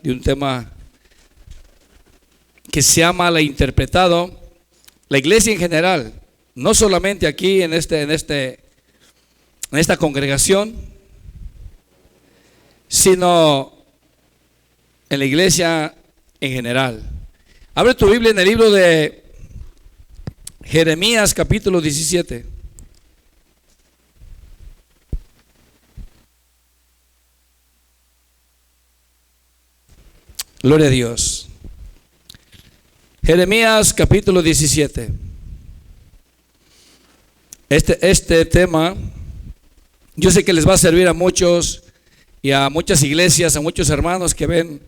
de un tema que se ha malinterpretado. La iglesia en general, no solamente aquí en esta congregación, sino en la iglesia en general. Abre tu Biblia en el libro de Jeremías capítulo 17. Gloria a Dios. Jeremías capítulo 17. Este tema yo sé que les va a servir a muchos y a muchas iglesias, a muchos hermanos que ven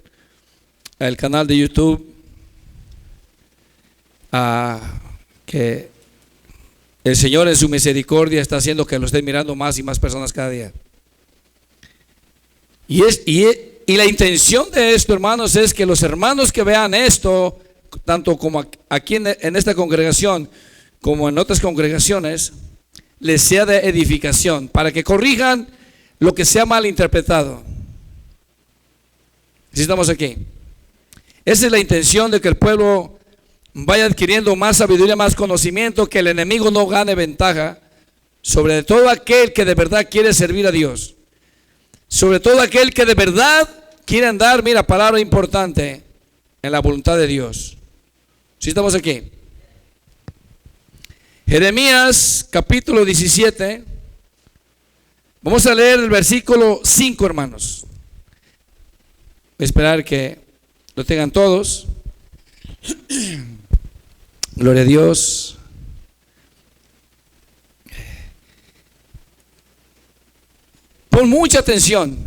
el canal de YouTube, que el Señor en su misericordia está haciendo que lo estén mirando más y más personas cada día. Y la intención de esto, hermanos, es que los hermanos que vean esto, tanto como aquí en esta congregación como en otras congregaciones, les sea de edificación, para que corrijan lo que sea mal interpretado. Si estamos aquí, esa es la intención, de que el pueblo vaya adquiriendo más sabiduría, más conocimiento, que el enemigo no gane ventaja sobre todo aquel que de verdad quiere servir a Dios, sobre todo aquel que de verdad quiere andar, mira, palabra importante, en la voluntad de Dios. Si estamos aquí, Jeremías capítulo 17, vamos a leer el versículo 5, hermanos. Voy a esperar que lo tengan todos. Gloria a Dios. Pon mucha atención.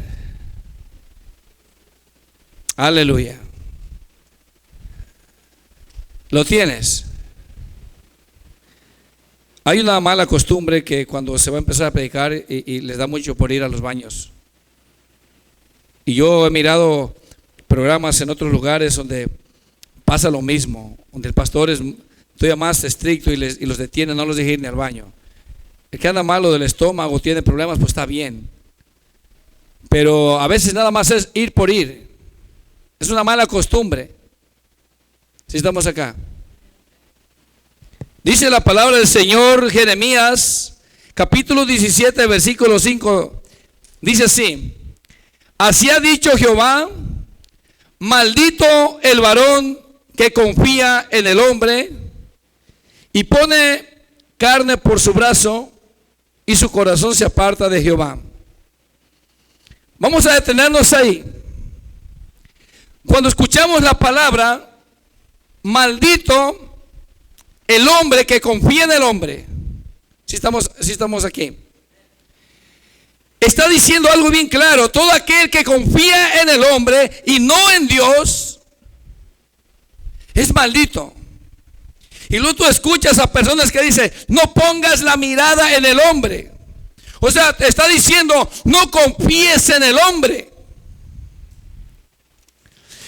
Aleluya. ¿Lo tienes? Hay una mala costumbre que cuando se va a empezar a predicar y les da mucho por ir a los baños. Y yo he mirado programas en otros lugares donde pasa lo mismo, donde el pastor es todavía más estricto y los detiene, no los deja ir ni al baño. El que anda malo del estómago, tiene problemas, pues está bien. Pero a veces nada más es ir por ir. Es una mala costumbre. Si estamos acá. Dice la palabra del Señor, Jeremías capítulo 17 versículo 5. Dice así: así ha dicho Jehová, maldito el varón que confía en el hombre y pone carne por su brazo, y su corazón se aparta de Jehová. Vamos a detenernos ahí. Cuando escuchamos la palabra maldito el hombre que confía en el hombre, si estamos aquí, está diciendo algo bien claro: todo aquel que confía en el hombre y no en Dios es maldito. Y luego tú escuchas a personas que dicen: no pongas la mirada en el hombre. O sea, te está diciendo: no confíes en el hombre.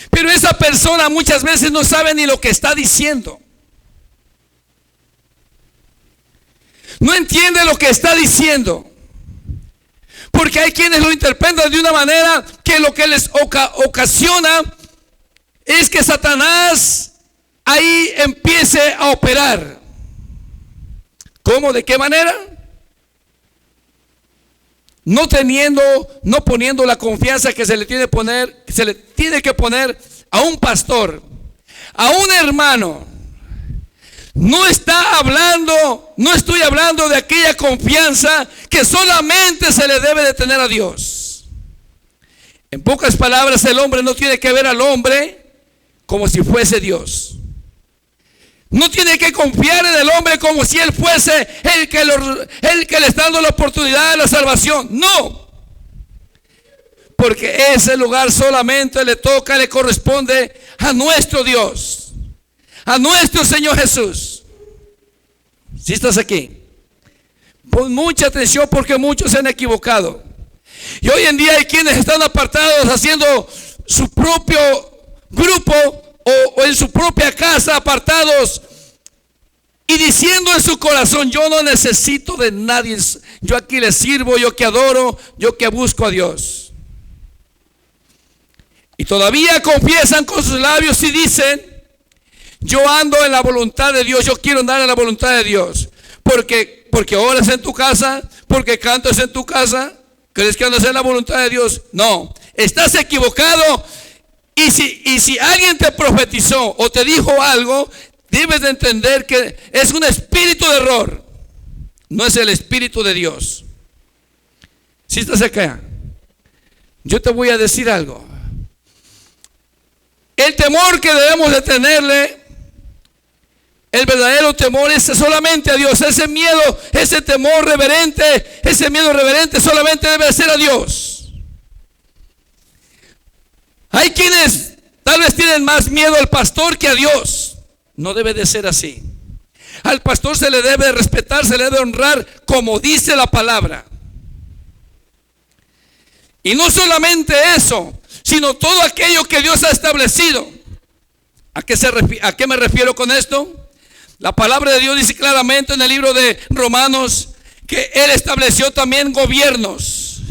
Pero esa persona muchas veces no sabe ni lo que está diciendo. No entiende lo que está diciendo. Porque hay quienes lo interpretan de una manera que lo que les ocasiona es que Satanás ahí empiece a operar. ¿Cómo? ¿De qué manera? No poniendo la confianza que se le tiene que poner a un pastor, a un hermano. No estoy hablando de aquella confianza que solamente se le debe de tener a Dios. En pocas palabras, el hombre no tiene que ver al hombre como si fuese Dios. No tiene que confiar en el hombre como si él fuese el que le está dando la oportunidad de la salvación. No. Porque ese lugar solamente le corresponde a nuestro Dios, a nuestro Señor Jesús. Si estás aquí, pon mucha atención, porque muchos se han equivocado. Y hoy en día hay quienes están apartados haciendo su propio grupo o en su propia casa, apartados, y diciendo en su corazón: yo no necesito de nadie, yo aquí le sirvo, yo que adoro, yo que busco a Dios. Y todavía confiesan con sus labios y dicen: yo ando en la voluntad de Dios, yo quiero andar en la voluntad de Dios. Porque oras en tu casa, porque cantas en tu casa, ¿crees que andas en la voluntad de Dios? No, estás equivocado. Y si alguien te profetizó o te dijo algo, debes de entender que es un espíritu de error, no es el espíritu de Dios. Si estás acá, yo te voy a decir algo. El temor que debemos de tenerle, el verdadero temor es solamente a Dios. Ese miedo, ese temor reverente, ese miedo reverente solamente debe ser a Dios. Hay quienes tal vez tienen más miedo al pastor que a Dios. No debe de ser así. Al pastor se le debe respetar, se le debe honrar como dice la palabra. Y no solamente eso, sino todo aquello que Dios ha establecido. ¿A qué me refiero con esto? La palabra de Dios dice claramente en el libro de Romanos que Él estableció también gobiernos.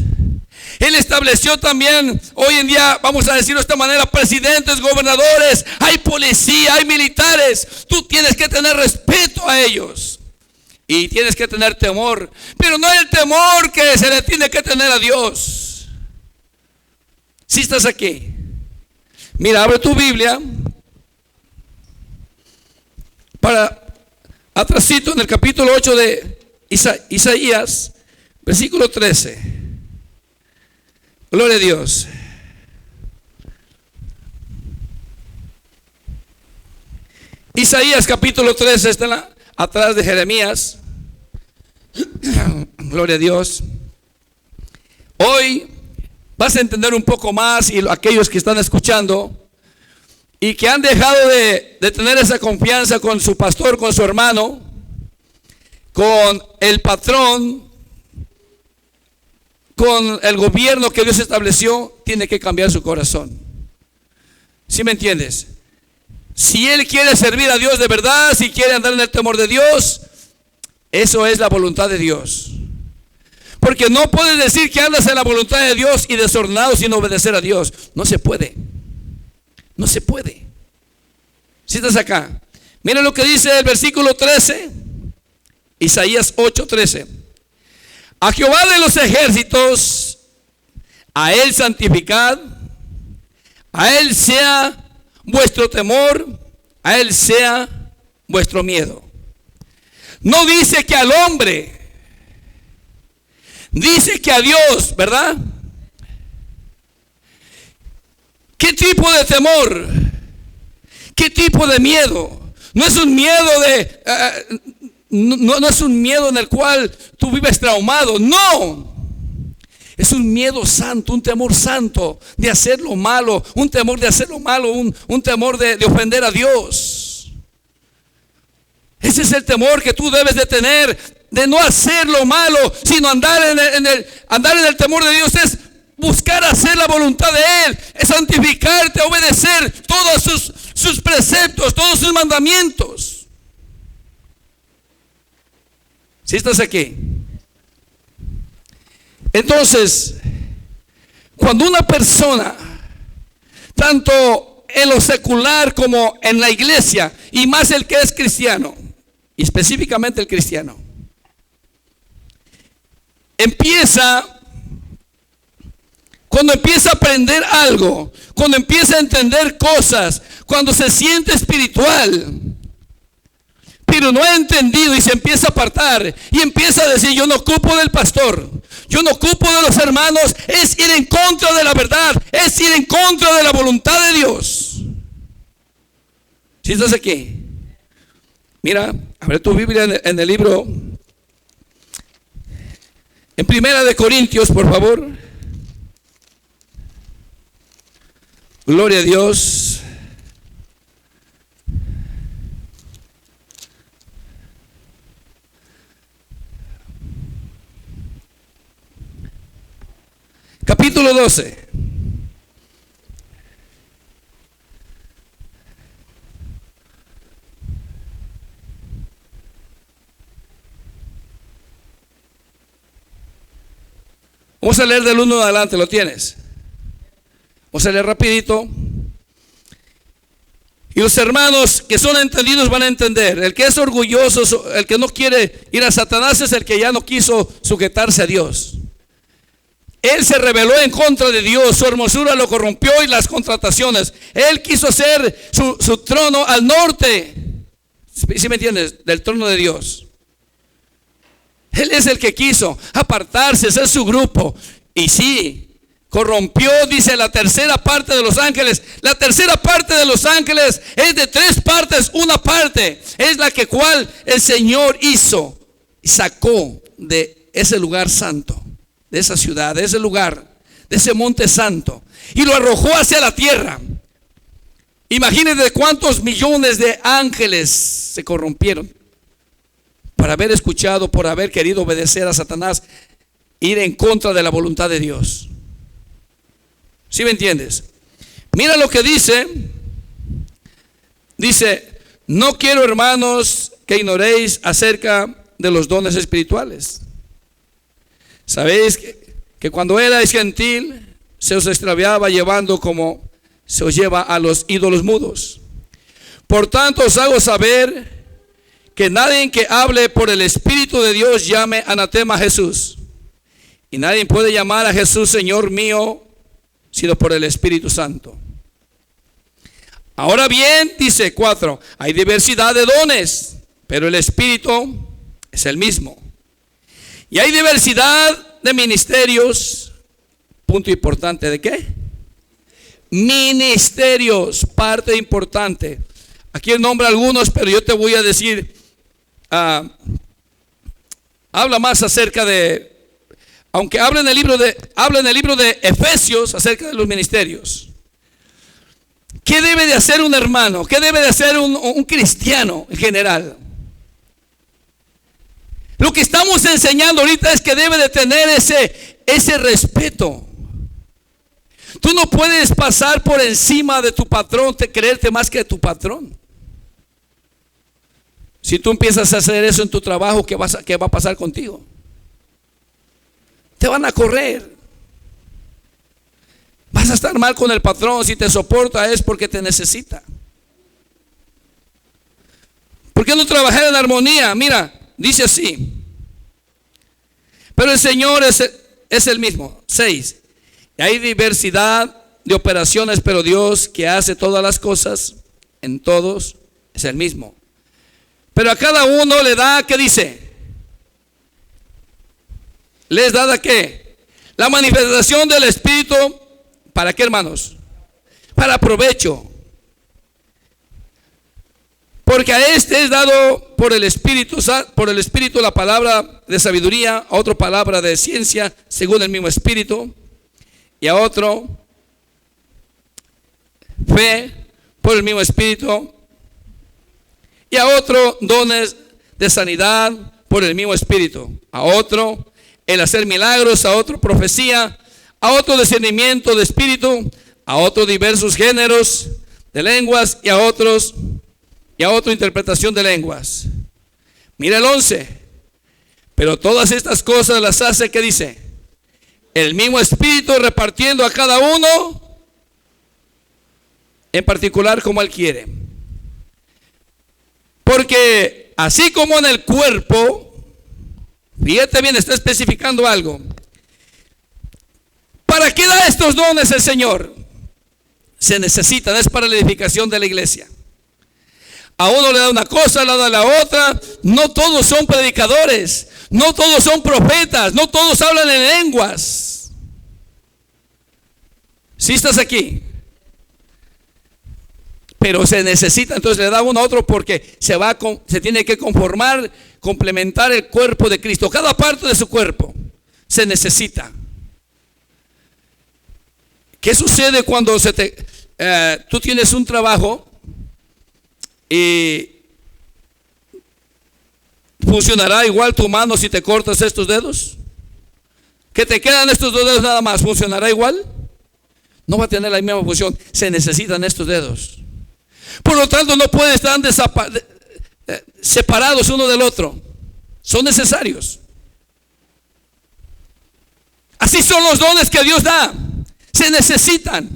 Él estableció también, hoy en día, vamos a decirlo de esta manera, presidentes, gobernadores, hay policía, hay militares. Tú tienes que tener respeto a ellos y tienes que tener temor, pero no el temor que se le tiene que tener a Dios. Si estás aquí, mira, abre tu Biblia para atrasito en el capítulo 8 de Isaías, versículo 13. Gloria a Dios. Isaías capítulo 13 está atrás de Jeremías. Gloria a Dios. Hoy vas a entender un poco más, y aquellos que están escuchando y que han dejado de tener esa confianza con su pastor, con su hermano, con el patrón, con el gobierno que Dios estableció, tiene que cambiar su corazón. ¿Sí me entiendes? Si él quiere servir a Dios de verdad, si quiere andar en el temor de Dios, eso es la voluntad de Dios. Porque no puedes decir que andas en la voluntad de Dios y desordenado sin obedecer a Dios. No se puede. No se puede. Si estás acá, mira lo que dice el versículo 13, Isaías 8:13. A Jehová de los ejércitos, a Él santificad, a Él sea vuestro temor, a Él sea vuestro miedo. No dice que al hombre, dice que a Dios, ¿verdad? ¿Qué tipo de temor? ¿Qué tipo de miedo? No es un miedo no es un miedo en el cual tú vives traumado. No. Es un miedo santo, un temor santo de hacer lo malo, un temor de hacer lo malo, un temor de ofender a Dios. Ese es el temor que tú debes de tener, de no hacer lo malo, sino andar en el temor de Dios. Es buscar hacer la voluntad de Él, es santificarte, obedecer todos sus preceptos, todos sus mandamientos. Si estás aquí. Entonces, cuando una persona, tanto en lo secular como en la iglesia, y más el que es cristiano, y específicamente el cristiano, cuando empieza a aprender algo, cuando empieza a entender cosas, cuando se siente espiritual, pero no ha entendido y se empieza a apartar y empieza a decir: yo no ocupo del pastor, yo no ocupo de los hermanos, es ir en contra de la verdad, es ir en contra de la voluntad de Dios. Si estás aquí, mira, abre tu Biblia en el libro, en Primera de Corintios, por favor. Gloria a Dios. Capítulo 12. Vamos a leer del 1 en adelante, ¿lo tienes? Vamos a leer rapidito. Y los hermanos que son entendidos van a entender. El que es orgulloso, el que no quiere ir a Satanás, es el que ya no quiso sujetarse a Dios. Él se rebeló en contra de Dios, su hermosura lo corrompió y las contrataciones. Él quiso hacer su trono al norte, ¿sí me entiendes? Del trono de Dios. Él es el que quiso apartarse, hacer su grupo. Y sí, corrompió, dice, la tercera parte de los ángeles. La tercera parte de los ángeles es de 3 partes. Una parte es la que cual el Señor hizo y sacó de ese lugar santo, de esa ciudad, de ese lugar, de ese monte santo, y lo arrojó hacia la tierra. Imagínense cuántos millones de ángeles se corrompieron por haber escuchado, por haber querido obedecer a Satanás, ir en contra de la voluntad de Dios. ¿Sí me entiendes? Mira lo que dice. Dice, no quiero, hermanos, que ignoréis acerca de los dones espirituales. Sabéis que cuando erais gentil, se os extraviaba llevando como se os lleva a los ídolos mudos. Por tanto os hago saber que nadie que hable por el Espíritu de Dios llame anatema a Jesús. Y nadie puede llamar a Jesús Señor mío, sino por el Espíritu Santo. Ahora bien, dice 4, hay diversidad de dones, pero el Espíritu es el mismo. Y hay diversidad de ministerios. Punto importante, ¿de qué? Ministerios, parte importante. Aquí él nombra algunos, pero yo te voy a decir, habla más acerca de, aunque habla en el libro de Efesios acerca de los ministerios. ¿Qué debe de hacer un hermano? ¿Qué debe de hacer un cristiano en general? Lo que estamos enseñando ahorita es que debe de tener ese respeto. Tú no puedes pasar por encima de tu patrón, creerte más que tu patrón. Si tú empiezas a hacer eso en tu trabajo, ¿qué va a pasar contigo? Te van a correr. Vas a estar mal con el patrón. Si te soporta es porque te necesita. ¿Por qué no trabajar en armonía? Mira, dice así. Pero el Señor es el mismo. 6. Hay diversidad de operaciones, pero Dios que hace todas las cosas en todos es el mismo. Pero a cada uno le da, ¿qué dice? ¿Les da qué? La manifestación del Espíritu. ¿Para qué, hermanos? Para provecho. Porque a este es dado por el Espíritu la palabra de sabiduría, a otro palabra de ciencia, según el mismo Espíritu, y a otro fe por el mismo Espíritu, y a otro dones de sanidad por el mismo Espíritu, a otro el hacer milagros, a otro profecía, a otro discernimiento de espíritu, a otro diversos géneros de lenguas, y a otro interpretación de lenguas. Mira el 11. Pero todas estas cosas las hace, ¿qué dice? El mismo Espíritu, repartiendo a cada uno en particular como Él quiere. Porque así como en el cuerpo, fíjate bien, está especificando algo. ¿Para qué da estos dones el Señor? Se necesitan, es para la edificación de la iglesia. A uno le da una cosa, le da la otra. No todos son predicadores, no todos son profetas, no todos hablan en lenguas. Si estás aquí, pero se necesita, entonces le da uno a otro porque se tiene que complementar el cuerpo de Cristo. Cada parte de su cuerpo se necesita. ¿Qué sucede cuando tú tienes un trabajo y funcionará igual tu mano si te cortas estos dedos? ¿Que te quedan estos 2 dedos nada más? ¿Funcionará igual? No va a tener la misma función. Se necesitan estos dedos. Por lo tanto, no pueden estar separados uno del otro. Son necesarios. Así son los dones que Dios da. Se necesitan.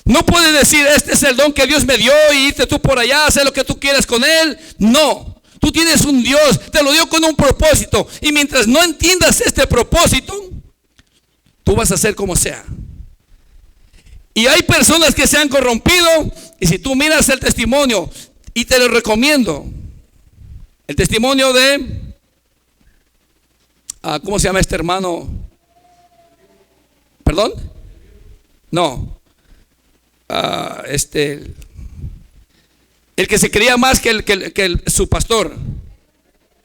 No puedes decir, este es el don que Dios me dio y irte tú por allá, hacer lo que tú quieras con él. No, tú tienes un Dios, te lo dio con un propósito. Y mientras no entiendas este propósito, tú vas a hacer como sea. Y hay personas que se han corrompido. Y si tú miras el testimonio, y te lo recomiendo, el testimonio de, ¿cómo se llama este hermano? ¿Perdón? No. El que se creía más que su pastor,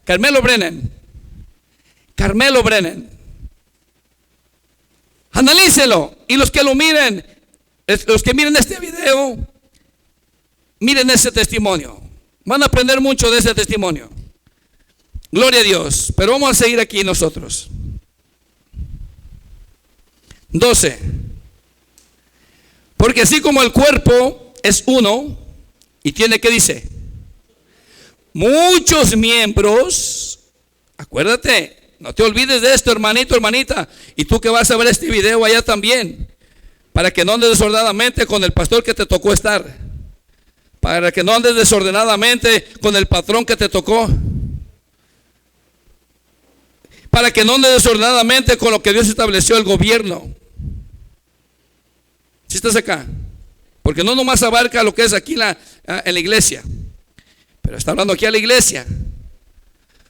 Carmelo Brennan. Analícelo. Y los que lo miren, los que miren este video, miren ese testimonio. Van a aprender mucho de ese testimonio. Gloria a Dios. Pero vamos a seguir aquí nosotros. 12. Porque así como el cuerpo es uno y tiene, ¿qué dice? Muchos miembros. Acuérdate, no te olvides de esto, hermanito, hermanita. Y tú que vas a ver este video allá también, para que no andes desordenadamente con el pastor que te tocó estar, para que no andes desordenadamente con el patrón que te tocó, para que no andes desordenadamente con lo que Dios estableció, el gobierno. Si estás acá, porque no nomás abarca lo que es aquí en la iglesia, pero está hablando aquí a la iglesia.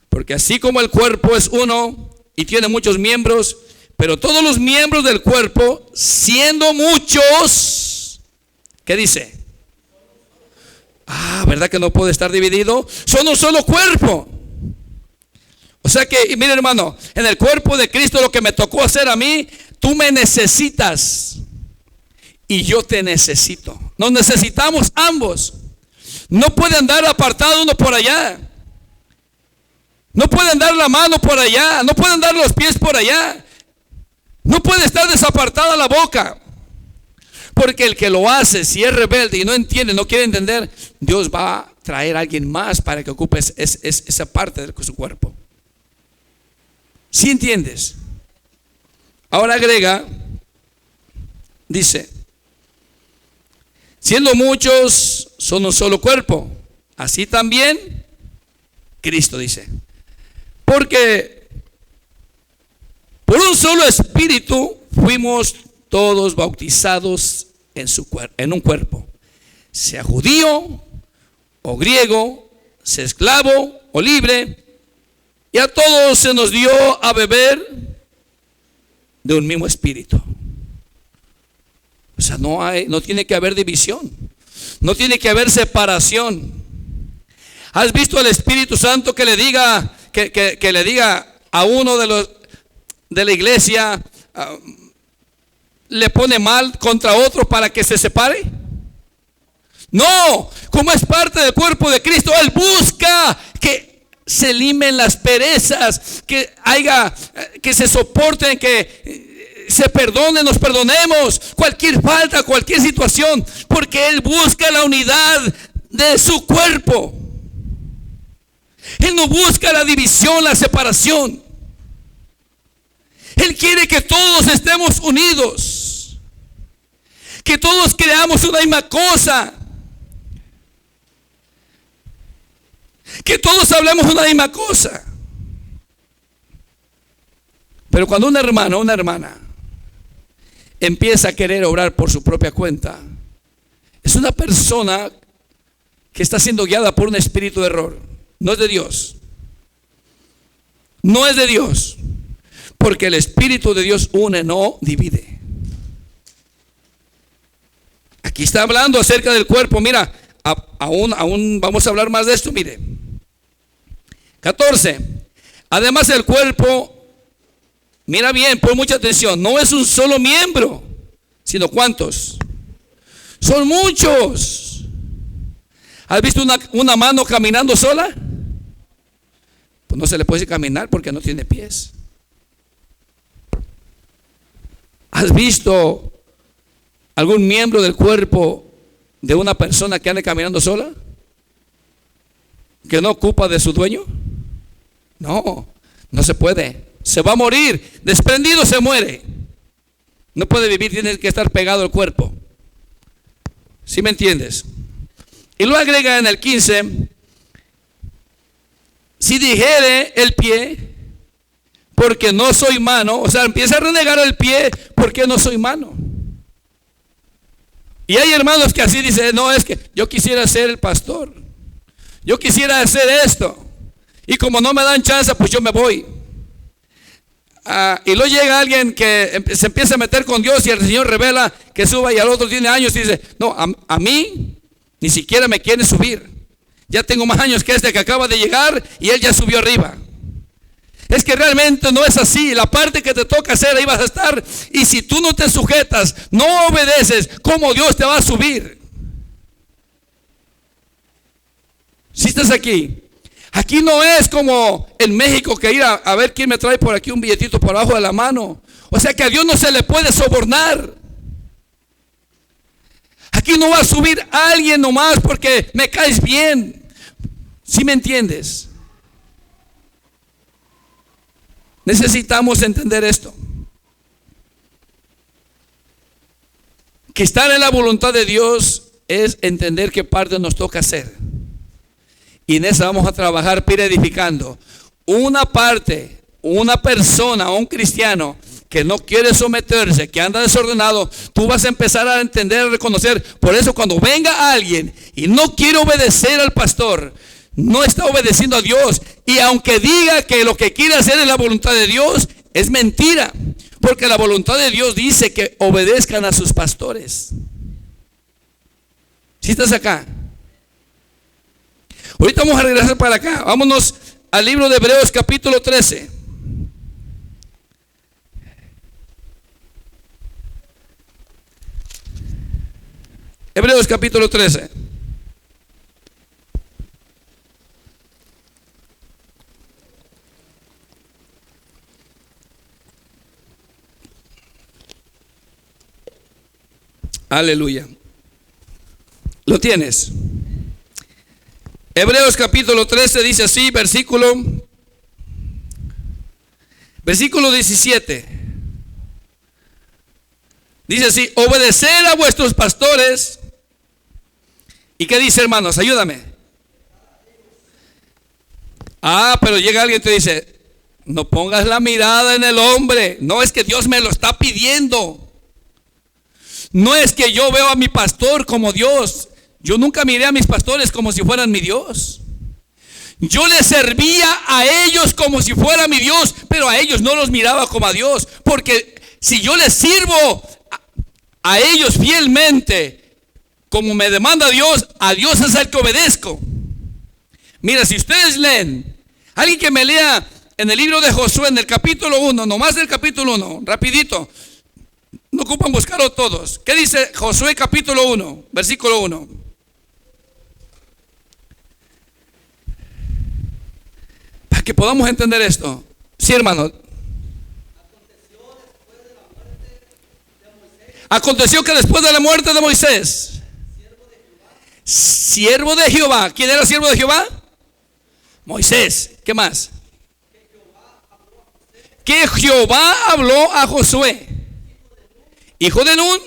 Porque así como el cuerpo es uno y tiene muchos miembros, pero todos los miembros del cuerpo, siendo muchos, ¿qué dice? ¿Verdad que no puede estar dividido? Son un solo cuerpo. O sea que, y mire hermano, en el cuerpo de Cristo lo que me tocó hacer a mí, tú me necesitas y yo te necesito. Nos necesitamos ambos. No puede andar apartado uno por allá. No puede andar la mano por allá. No puede andar los pies por allá. No puede estar desapartada la boca. Porque el que lo hace, si es rebelde y no entiende, no quiere entender, Dios va a traer a alguien más para que ocupe esa parte de su cuerpo. ¿Sí entiendes? Ahora agrega, dice, siendo muchos, son un solo cuerpo. Así también Cristo, dice. Porque por un solo espíritu fuimos todos bautizados en un cuerpo, sea judío o griego, sea esclavo o libre, y a todos se nos dio a beber de un mismo espíritu. O sea, no tiene que haber división, no tiene que haber separación. ¿Has visto al Espíritu Santo que le diga que le diga a uno de la iglesia, le pone mal contra otro para que se separe? No, como es parte del cuerpo de Cristo, Él busca que se limen las perezas, que se soporten, que se perdonen, nos perdonemos cualquier falta, cualquier situación, porque Él busca la unidad de su cuerpo. Él no busca la división, la separación. Él quiere que todos estemos unidos, que todos creamos una misma cosa, que todos hablemos una misma cosa. Pero cuando un hermano o una hermana empieza a querer obrar por su propia cuenta, es una persona que está siendo guiada por un espíritu de error. No es de Dios. No es de Dios. Porque el Espíritu de Dios une, no divide. Aquí está hablando acerca del cuerpo. Mira, aún vamos a hablar más de esto. Mire, 14. Además el cuerpo, mira bien, pon mucha atención, no es un solo miembro, sino ¿cuántos? Son muchos. ¿Has visto una mano caminando sola? Pues no se le puede caminar porque no tiene pies. ¿Has visto algún miembro del cuerpo de una persona que ande caminando sola? ¿Que no ocupa de su dueño? No, no se puede. Se va a morir. Desprendido se muere. No puede vivir, tiene que estar pegado al cuerpo. ¿Sí me entiendes? Y lo agrega en el 15. Si dijere el pie, porque no soy mano, o sea, empieza a renegar el pie, porque no soy mano. Y hay hermanos que así dicen, no, es que yo quisiera ser el pastor, yo quisiera hacer esto, y como no me dan chance, pues yo me voy. Y luego llega alguien que se empieza a meter con Dios y el Señor revela que suba, y al otro tiene años y dice, no, a mí ni siquiera me quieren subir. Ya tengo más años que este que acaba de llegar y él ya subió arriba. Es que realmente no es así. La parte que te toca hacer, ahí vas a estar. Y si tú no te sujetas, no obedeces, ¿cómo Dios te va a subir? Si estás aquí. Aquí no es como en México que ir a ver quién me trae por aquí un billetito por abajo de la mano. O sea que a Dios no se le puede sobornar. Aquí no va a subir a alguien nomás porque me caes bien. ¿Sí me entiendes? Necesitamos entender esto. Que estar en la voluntad de Dios es entender qué parte nos toca hacer. Y en eso vamos a trabajar para ir edificando. Una parte, una persona, un cristiano que no quiere someterse, que anda desordenado, tú vas a empezar a entender, a reconocer. Por eso cuando venga alguien y no quiere obedecer al pastor, no está obedeciendo a Dios. Y aunque diga que lo que quiere hacer es la voluntad de Dios, es mentira. Porque la voluntad de Dios dice que obedezcan a sus pastores. ¿Sí estás acá? Ahorita vamos a regresar para acá. Vámonos al libro de Hebreos capítulo 13. Hebreos capítulo 13. Aleluya. ¿Lo tienes? Hebreos capítulo 13 dice así, versículo 17. Dice así: obedecer a vuestros pastores. ¿Y qué dice, hermanos? Ayúdame. Pero llega alguien y te dice: no pongas la mirada en el hombre. No, es que Dios me lo está pidiendo. No es que yo veo a mi pastor como Dios. Yo nunca miré a mis pastores como si fueran mi Dios. Yo les servía a ellos como si fuera mi Dios, pero a ellos no los miraba como a Dios. Porque si yo les sirvo a ellos fielmente, como me demanda Dios, a Dios es el que obedezco. Mira, si ustedes leen, alguien que me lea en el libro de Josué, en el capítulo 1, nomás del capítulo 1, rapidito. No ocupan buscarlo todos. ¿Qué dice Josué capítulo 1, versículo 1? Para que podamos entender esto. Sí, hermano. Aconteció que después de la muerte de Moisés, siervo de Jehová. ¿Quién era siervo de Jehová? Moisés. ¿Qué más? Que Jehová habló a Josué, hijo de Nun,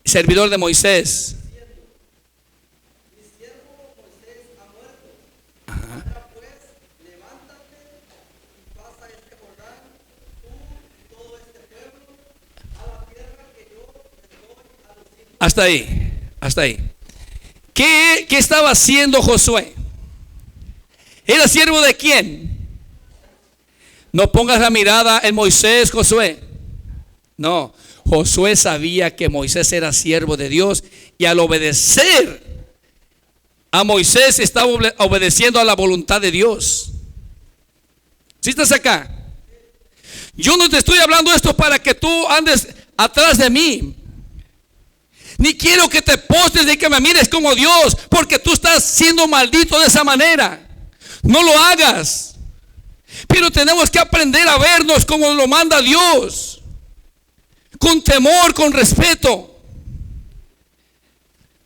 servidor de Moisés. Hasta ahí, hasta ahí. ¿Qué estaba haciendo Josué? ¿Era siervo de quién? No pongas la mirada en Moisés, Josué. No, Josué sabía que Moisés era siervo de Dios, y al obedecer a Moisés estaba obedeciendo a la voluntad de Dios. ¿Sí estás acá? Yo no te estoy hablando esto para que tú andes atrás de mí. Ni quiero que te postes de que me mires como Dios, porque tú estás siendo maldito de esa manera. No lo hagas. Pero tenemos que aprender a vernos como lo manda Dios, con temor, con respeto.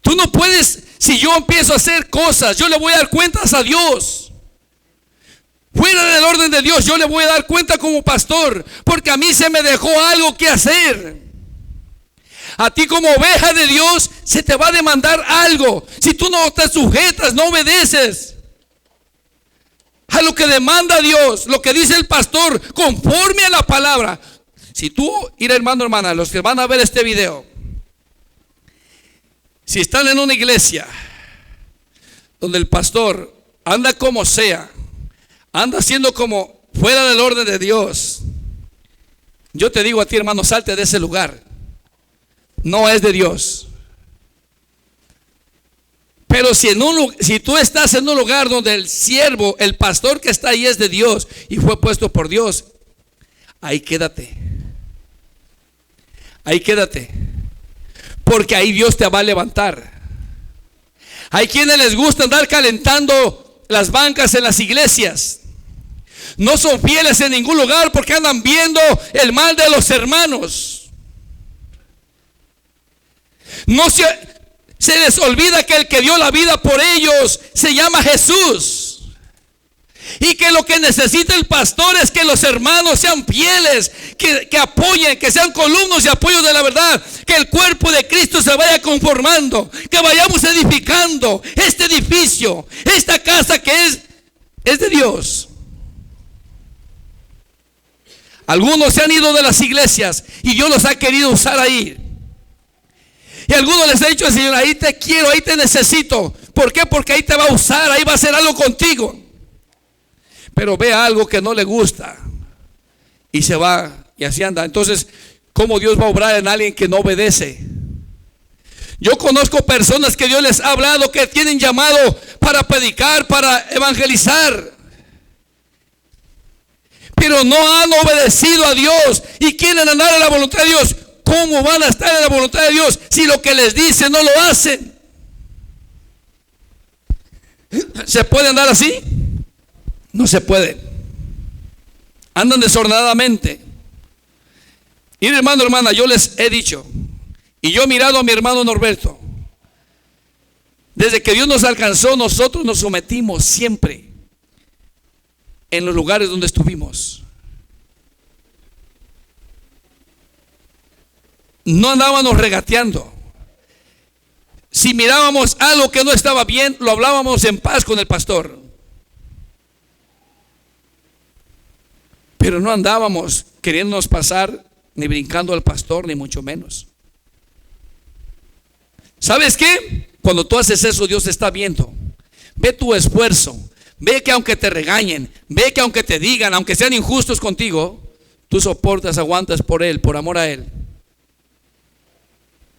Tú no puedes, si yo empiezo a hacer cosas, yo le voy a dar cuentas a Dios. Fuera del orden de Dios, yo le voy a dar cuenta como pastor, porque a mí se me dejó algo que hacer. A ti como oveja de Dios se te va a demandar algo. Si tú no te sujetas, no obedeces a lo que demanda Dios, lo que dice el pastor, conforme a la palabra. Si tú, mira hermano, hermana, los que van a ver este video, si están en una iglesia donde el pastor anda como sea, anda haciendo como fuera del orden de Dios, yo te digo a ti, hermano, salte de ese lugar. No es de Dios. Pero si tú estás en un lugar donde el siervo, el pastor que está ahí es de Dios y fue puesto por Dios, ahí quédate. Ahí quédate. Porque ahí Dios te va a levantar. Hay quienes les gusta andar calentando las bancas en las iglesias. No son fieles en ningún lugar porque andan viendo el mal de los hermanos. No se les olvida que el que dio la vida por ellos se llama Jesús. Y que lo que necesita el pastor es que los hermanos sean fieles, que apoyen, que sean columnos y apoyos de la verdad, que el cuerpo de Cristo se vaya conformando, que vayamos edificando este edificio, esta casa que es de Dios. Algunos se han ido de las iglesias y Dios los ha querido usar ahí. Y algunos les ha dicho al Señor, ahí te quiero, ahí te necesito. ¿Por qué? Porque ahí te va a usar, ahí va a hacer algo contigo. Pero ve algo que no le gusta y se va y así anda. Entonces, ¿cómo Dios va a obrar en alguien que no obedece? Yo conozco personas que Dios les ha hablado, que tienen llamado para predicar, para evangelizar, pero no han obedecido a Dios y quieren andar en la voluntad de Dios. ¿Cómo van a estar en la voluntad de Dios si lo que les dice no lo hacen? ¿Se puede andar así? No se puede. Andan desordenadamente. Y hermano, hermana, yo les he dicho, y yo he mirado a mi hermano Norberto, desde que Dios nos alcanzó, nosotros nos sometimos siempre en los lugares donde estuvimos. No andábamos regateando. Si mirábamos algo que no estaba bien, lo hablábamos en paz con el pastor. Pero no andábamos queriéndonos pasar ni brincando al pastor, ni mucho menos. ¿Sabes qué? Cuando tú haces eso, Dios te está viendo. Ve tu esfuerzo. Ve que aunque te regañen, ve que aunque te digan, aunque sean injustos contigo, tú soportas, aguantas por Él, por amor a Él.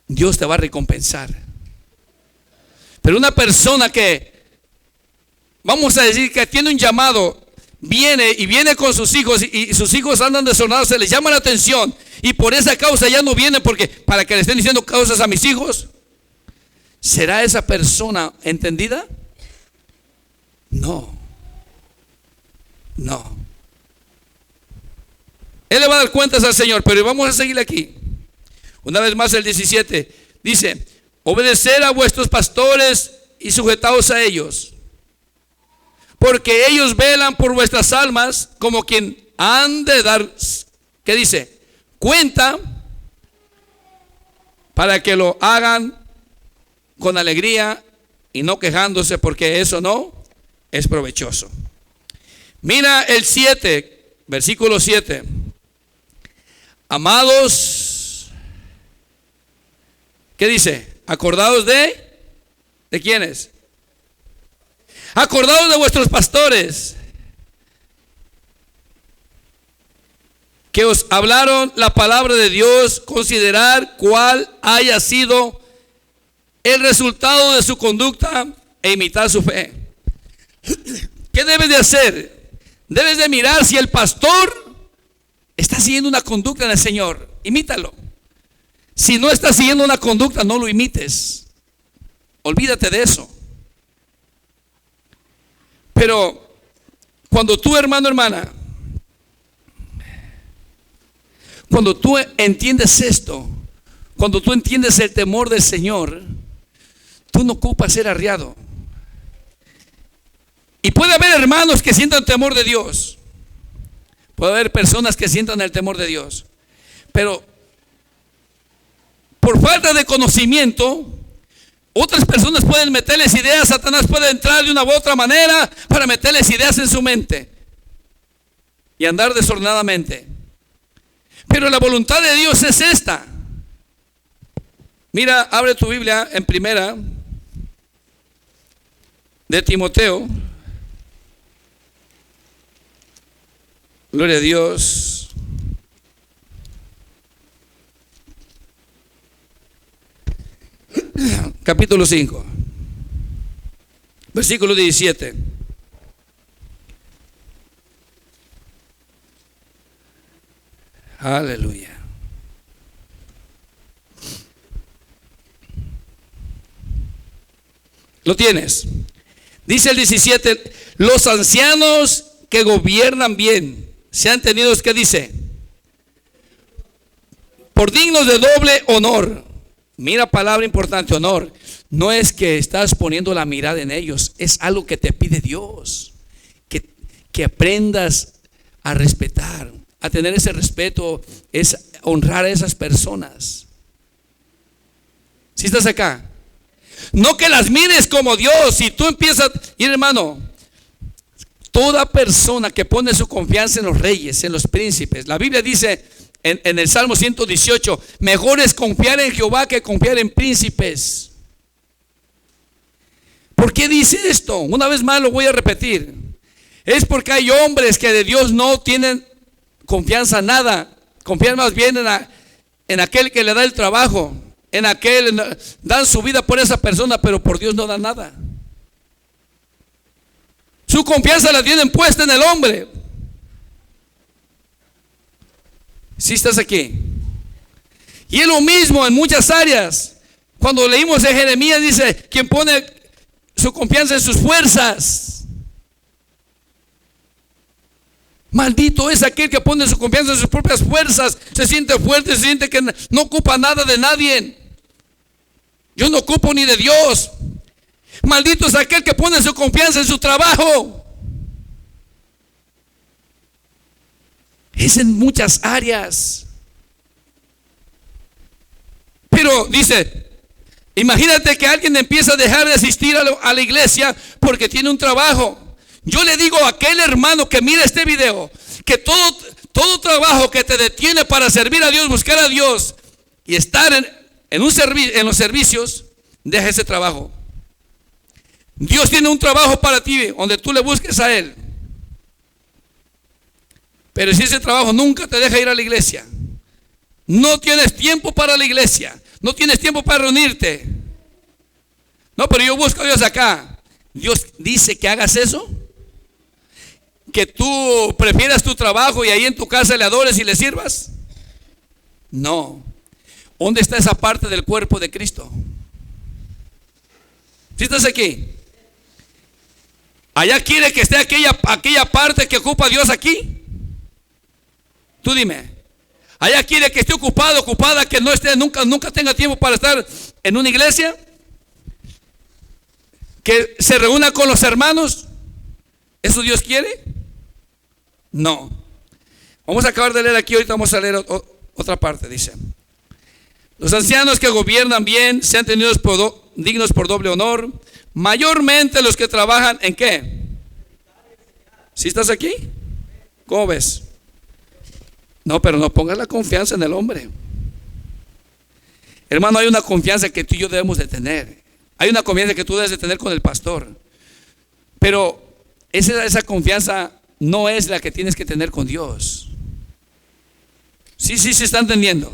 Dios te va a recompensar. Pero una persona que, vamos a decir que tiene un llamado, viene con sus hijos y sus hijos andan desordenados, se les llama la atención y por esa causa ya no vienen porque para que le estén diciendo causas a mis hijos. ¿Será esa persona entendida? No. Él le va a dar cuentas al Señor, pero vamos a seguir aquí. Una vez más el 17 dice: obedecer a vuestros pastores y sujetaos a ellos, porque ellos velan por vuestras almas como quien han de dar, ¿qué dice? Cuenta, para que lo hagan con alegría y no quejándose, porque eso no es provechoso. Mira el 7, versículo 7. Amados, ¿qué dice? Acordaos ¿de quiénes? Acordaos de vuestros pastores, que os hablaron la palabra de Dios. Considerar cuál haya sido el resultado de su conducta e imitar su fe. ¿Qué debes de hacer? Debes de mirar si el pastor está siguiendo una conducta en el Señor. Imítalo. Si no está siguiendo una conducta, no lo imites. Olvídate de eso. Pero cuando tú, hermano, hermana, cuando tú entiendes esto, cuando tú entiendes el temor del Señor, tú no ocupas ser arriado. Y puede haber hermanos que sientan temor de Dios. Puede haber personas que sientan el temor de Dios. Pero por falta de conocimiento, otras personas pueden meterles ideas, Satanás puede entrar de una u otra manera para meterles ideas en su mente y andar desordenadamente. Pero la voluntad de Dios es esta. Mira, abre tu Biblia en Primera de Timoteo. Gloria a Dios. Capítulo 5, versículo 17. Aleluya. ¿Lo tienes? Dice el 17, los ancianos que gobiernan bien sean tenidos, ¿qué dice? Por dignos de doble honor. Mira, palabra importante, honor. No es que estás poniendo la mirada en ellos, es algo que te pide Dios. Que aprendas a respetar, a tener ese respeto, es honrar a esas personas. ¿Sí estás acá? No que las mires como Dios. Si tú empiezas, y hermano, toda persona que pone su confianza en los reyes, en los príncipes, la Biblia dice en el Salmo 118, mejor es confiar en Jehová que confiar en príncipes. ¿Por qué dice esto? Una vez más lo voy a repetir. Es porque hay hombres que de Dios no tienen confianza en nada, confían más bien en aquel que le da el trabajo, en aquel, dan su vida por esa persona, pero por Dios no dan nada. Su confianza la tienen puesta en el hombre. Si estás aquí. Y es lo mismo en muchas áreas. Cuando leímos en Jeremías dice, quien pone su confianza en sus fuerzas. Maldito es aquel que pone su confianza en sus propias fuerzas. Se siente fuerte, se siente que no ocupa nada de nadie. Yo no ocupo ni de Dios. Maldito es aquel que pone su confianza en su trabajo. Es en muchas áreas. Pero dice, imagínate que alguien empieza a dejar de asistir a la iglesia porque tiene un trabajo. Yo le digo a aquel hermano que mira este video, que todo trabajo que te detiene para servir a Dios, buscar a Dios y estar en los servicios, deja ese trabajo. Dios tiene un trabajo para ti donde tú le busques a Él. Pero si ese trabajo nunca te deja ir a la iglesia, no tienes tiempo para la iglesia, no tienes tiempo para reunirte. No, pero yo busco a Dios acá. Dios dice que hagas eso, que tú prefieras tu trabajo y ahí en tu casa le adores y le sirvas. No. ¿Dónde está esa parte del cuerpo de Cristo? ¿Sí estás aquí? Allá quiere que esté aquella parte que ocupa a Dios aquí. Tú dime. Allá quiere que esté ocupada, que no esté, nunca tenga tiempo para estar en una iglesia. Que se reúna con los hermanos. ¿Eso Dios quiere? No. Vamos a acabar de leer aquí, ahorita vamos a leer otra parte, dice. Los ancianos que gobiernan bien sean tenidos dignos por doble honor, mayormente los que trabajan en ¿qué? ¿Sí estás aquí? ¿Cómo ves? No, pero no pongas la confianza en el hombre. Hermano, hay una confianza que tú y yo debemos de tener. Hay una confianza que tú debes de tener con el pastor. Pero esa confianza no es la que tienes que tener con Dios. Sí, se está entendiendo.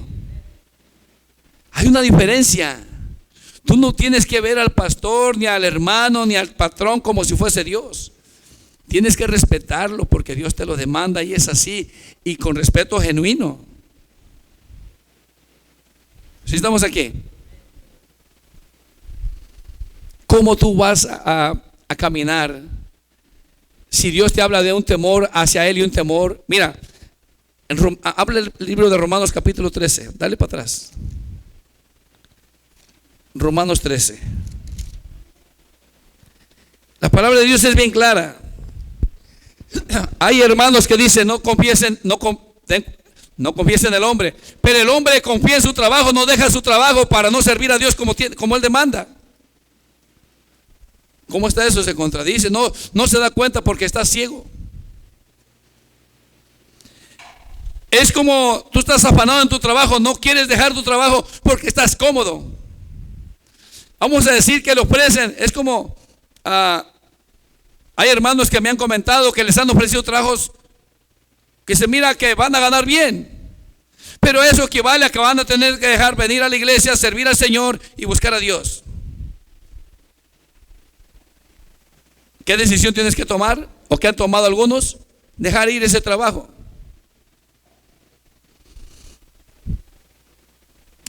Hay una diferencia. Tú no tienes que ver al pastor, ni al hermano, ni al patrón como si fuese Dios. Tienes que respetarlo porque Dios te lo demanda y es así, y con respeto genuino. ¿Sí estamos aquí? ¿Cómo tú vas a caminar si Dios te habla de un temor hacia Él y un temor? Mira, habla el libro de Romanos capítulo 13. Dale para atrás. Romanos 13. La palabra de Dios es bien clara. Hay hermanos que dicen no No confíes en el hombre. Pero el hombre confía en su trabajo, no deja su trabajo para no servir a Dios como él demanda. ¿Cómo está eso? Se contradice. No se da cuenta porque está ciego. Es como tú estás afanado en tu trabajo, no quieres dejar tu trabajo porque estás cómodo. Vamos a decir que lo ofrecen. Es como hay hermanos que me han comentado que les han ofrecido trabajos que se mira que van a ganar bien, pero eso equivale a que van a tener que dejar venir a la iglesia, servir al Señor y buscar a Dios. ¿Qué decisión tienes que tomar? ¿O qué han tomado algunos? Dejar ir ese trabajo.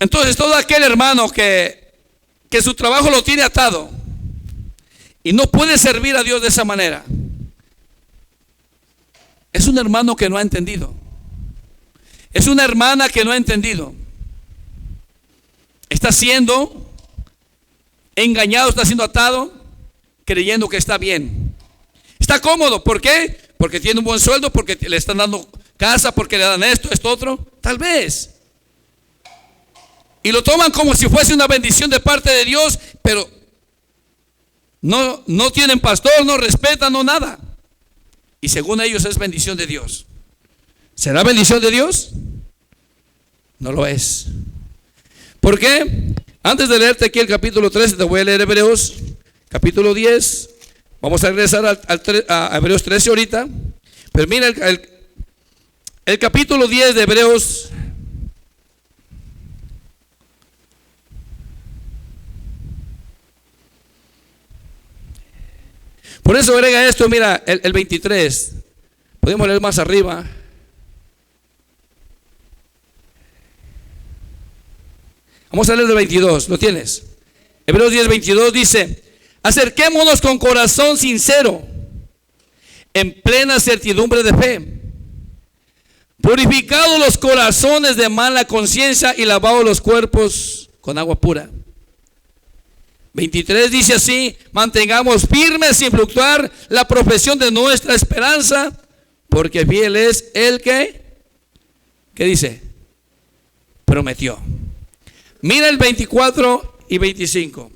Entonces todo aquel hermano que su trabajo lo tiene atado y no puede servir a Dios de esa manera, es un hermano que no ha entendido. Es una hermana que no ha entendido. Está siendo engañado, está siendo atado, creyendo que está bien. Está cómodo. ¿Por qué? Porque tiene un buen sueldo, porque le están dando casa, porque le dan esto otro. Tal vez. Y lo toman como si fuese una bendición de parte de Dios, pero no tienen pastor, no respetan, no nada. Y según ellos es bendición de Dios. ¿Será bendición de Dios? No lo es. ¿Por qué? Antes de leerte aquí el capítulo 13, te voy a leer Hebreos, capítulo 10. Vamos a regresar a Hebreos 13 ahorita. Pero mira el capítulo 10 de Hebreos. Por eso agrega esto, mira, el 23. Podemos leer más arriba. Vamos a leer el 22, ¿lo tienes? Hebreos 10, 22 dice: acerquémonos con corazón sincero, en plena certidumbre de fe, purificados los corazones de mala conciencia y lavados los cuerpos con agua pura. 23 dice así: mantengamos firmes sin fluctuar la profesión de nuestra esperanza, porque fiel es el que, ¿qué dice? Prometió. Mira el 24 y 25.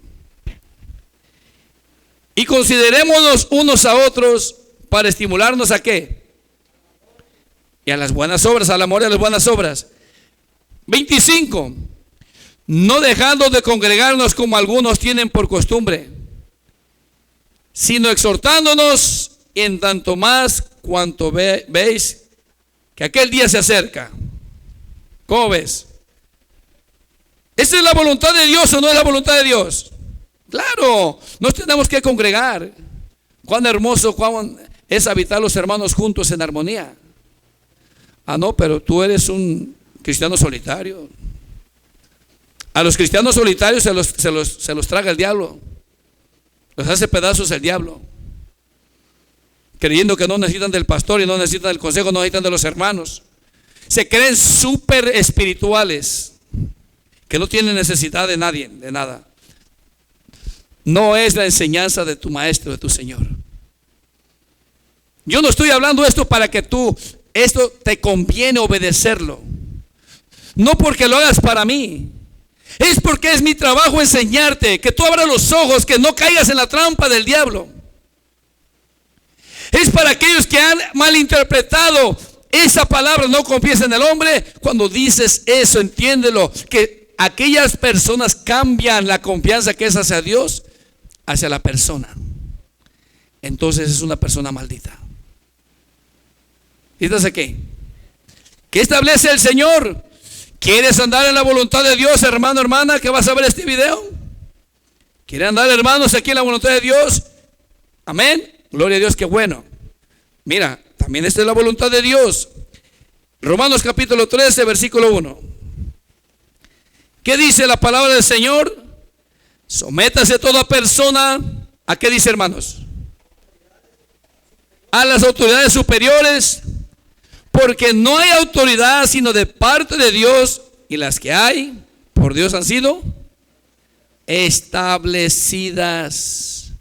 Y considerémonos unos a otros para estimularnos ¿a qué? Y a las buenas obras, al amor y a las buenas obras. 25. No dejando de congregarnos como algunos tienen por costumbre, sino exhortándonos, en tanto más cuanto veis que aquel día se acerca. ¿Cómo ves? ¿Esa es la voluntad de Dios o no es la voluntad de Dios? Claro, nos tenemos que congregar. Cuán hermoso, cuán es habitar los hermanos juntos en armonía. No, pero tú eres un cristiano solitario. A los cristianos solitarios se los traga el diablo. Los hace pedazos el diablo, creyendo que no necesitan del pastor y no necesitan del consejo, no necesitan de los hermanos. Se creen súper espirituales, que no tienen necesidad de nadie, de nada. No es la enseñanza de tu maestro, de tu Señor. Yo no estoy hablando esto para que esto te conviene obedecerlo. No porque lo hagas para mí. Es porque es mi trabajo enseñarte, que tú abras los ojos, que no caigas en la trampa del diablo. Es para aquellos que han malinterpretado esa palabra, no confíes en el hombre. Cuando dices eso, entiéndelo, que aquellas personas cambian la confianza que es hacia Dios, hacia la persona. Entonces es una persona maldita. ¿Y entonces qué? ¿Qué establece el Señor? ¿Quieres andar en la voluntad de Dios, hermano, hermana, que vas a ver este video? ¿Quieren andar, hermanos, aquí en la voluntad de Dios? Amén. Gloria a Dios, qué bueno. Mira, también esta es la voluntad de Dios. Romanos capítulo 13, versículo 1. ¿Qué dice la palabra del Señor? Sométase toda persona. ¿A qué dice, hermanos? A las autoridades superiores, porque no hay autoridad sino de parte de Dios, y las que hay por Dios han sido establecidas.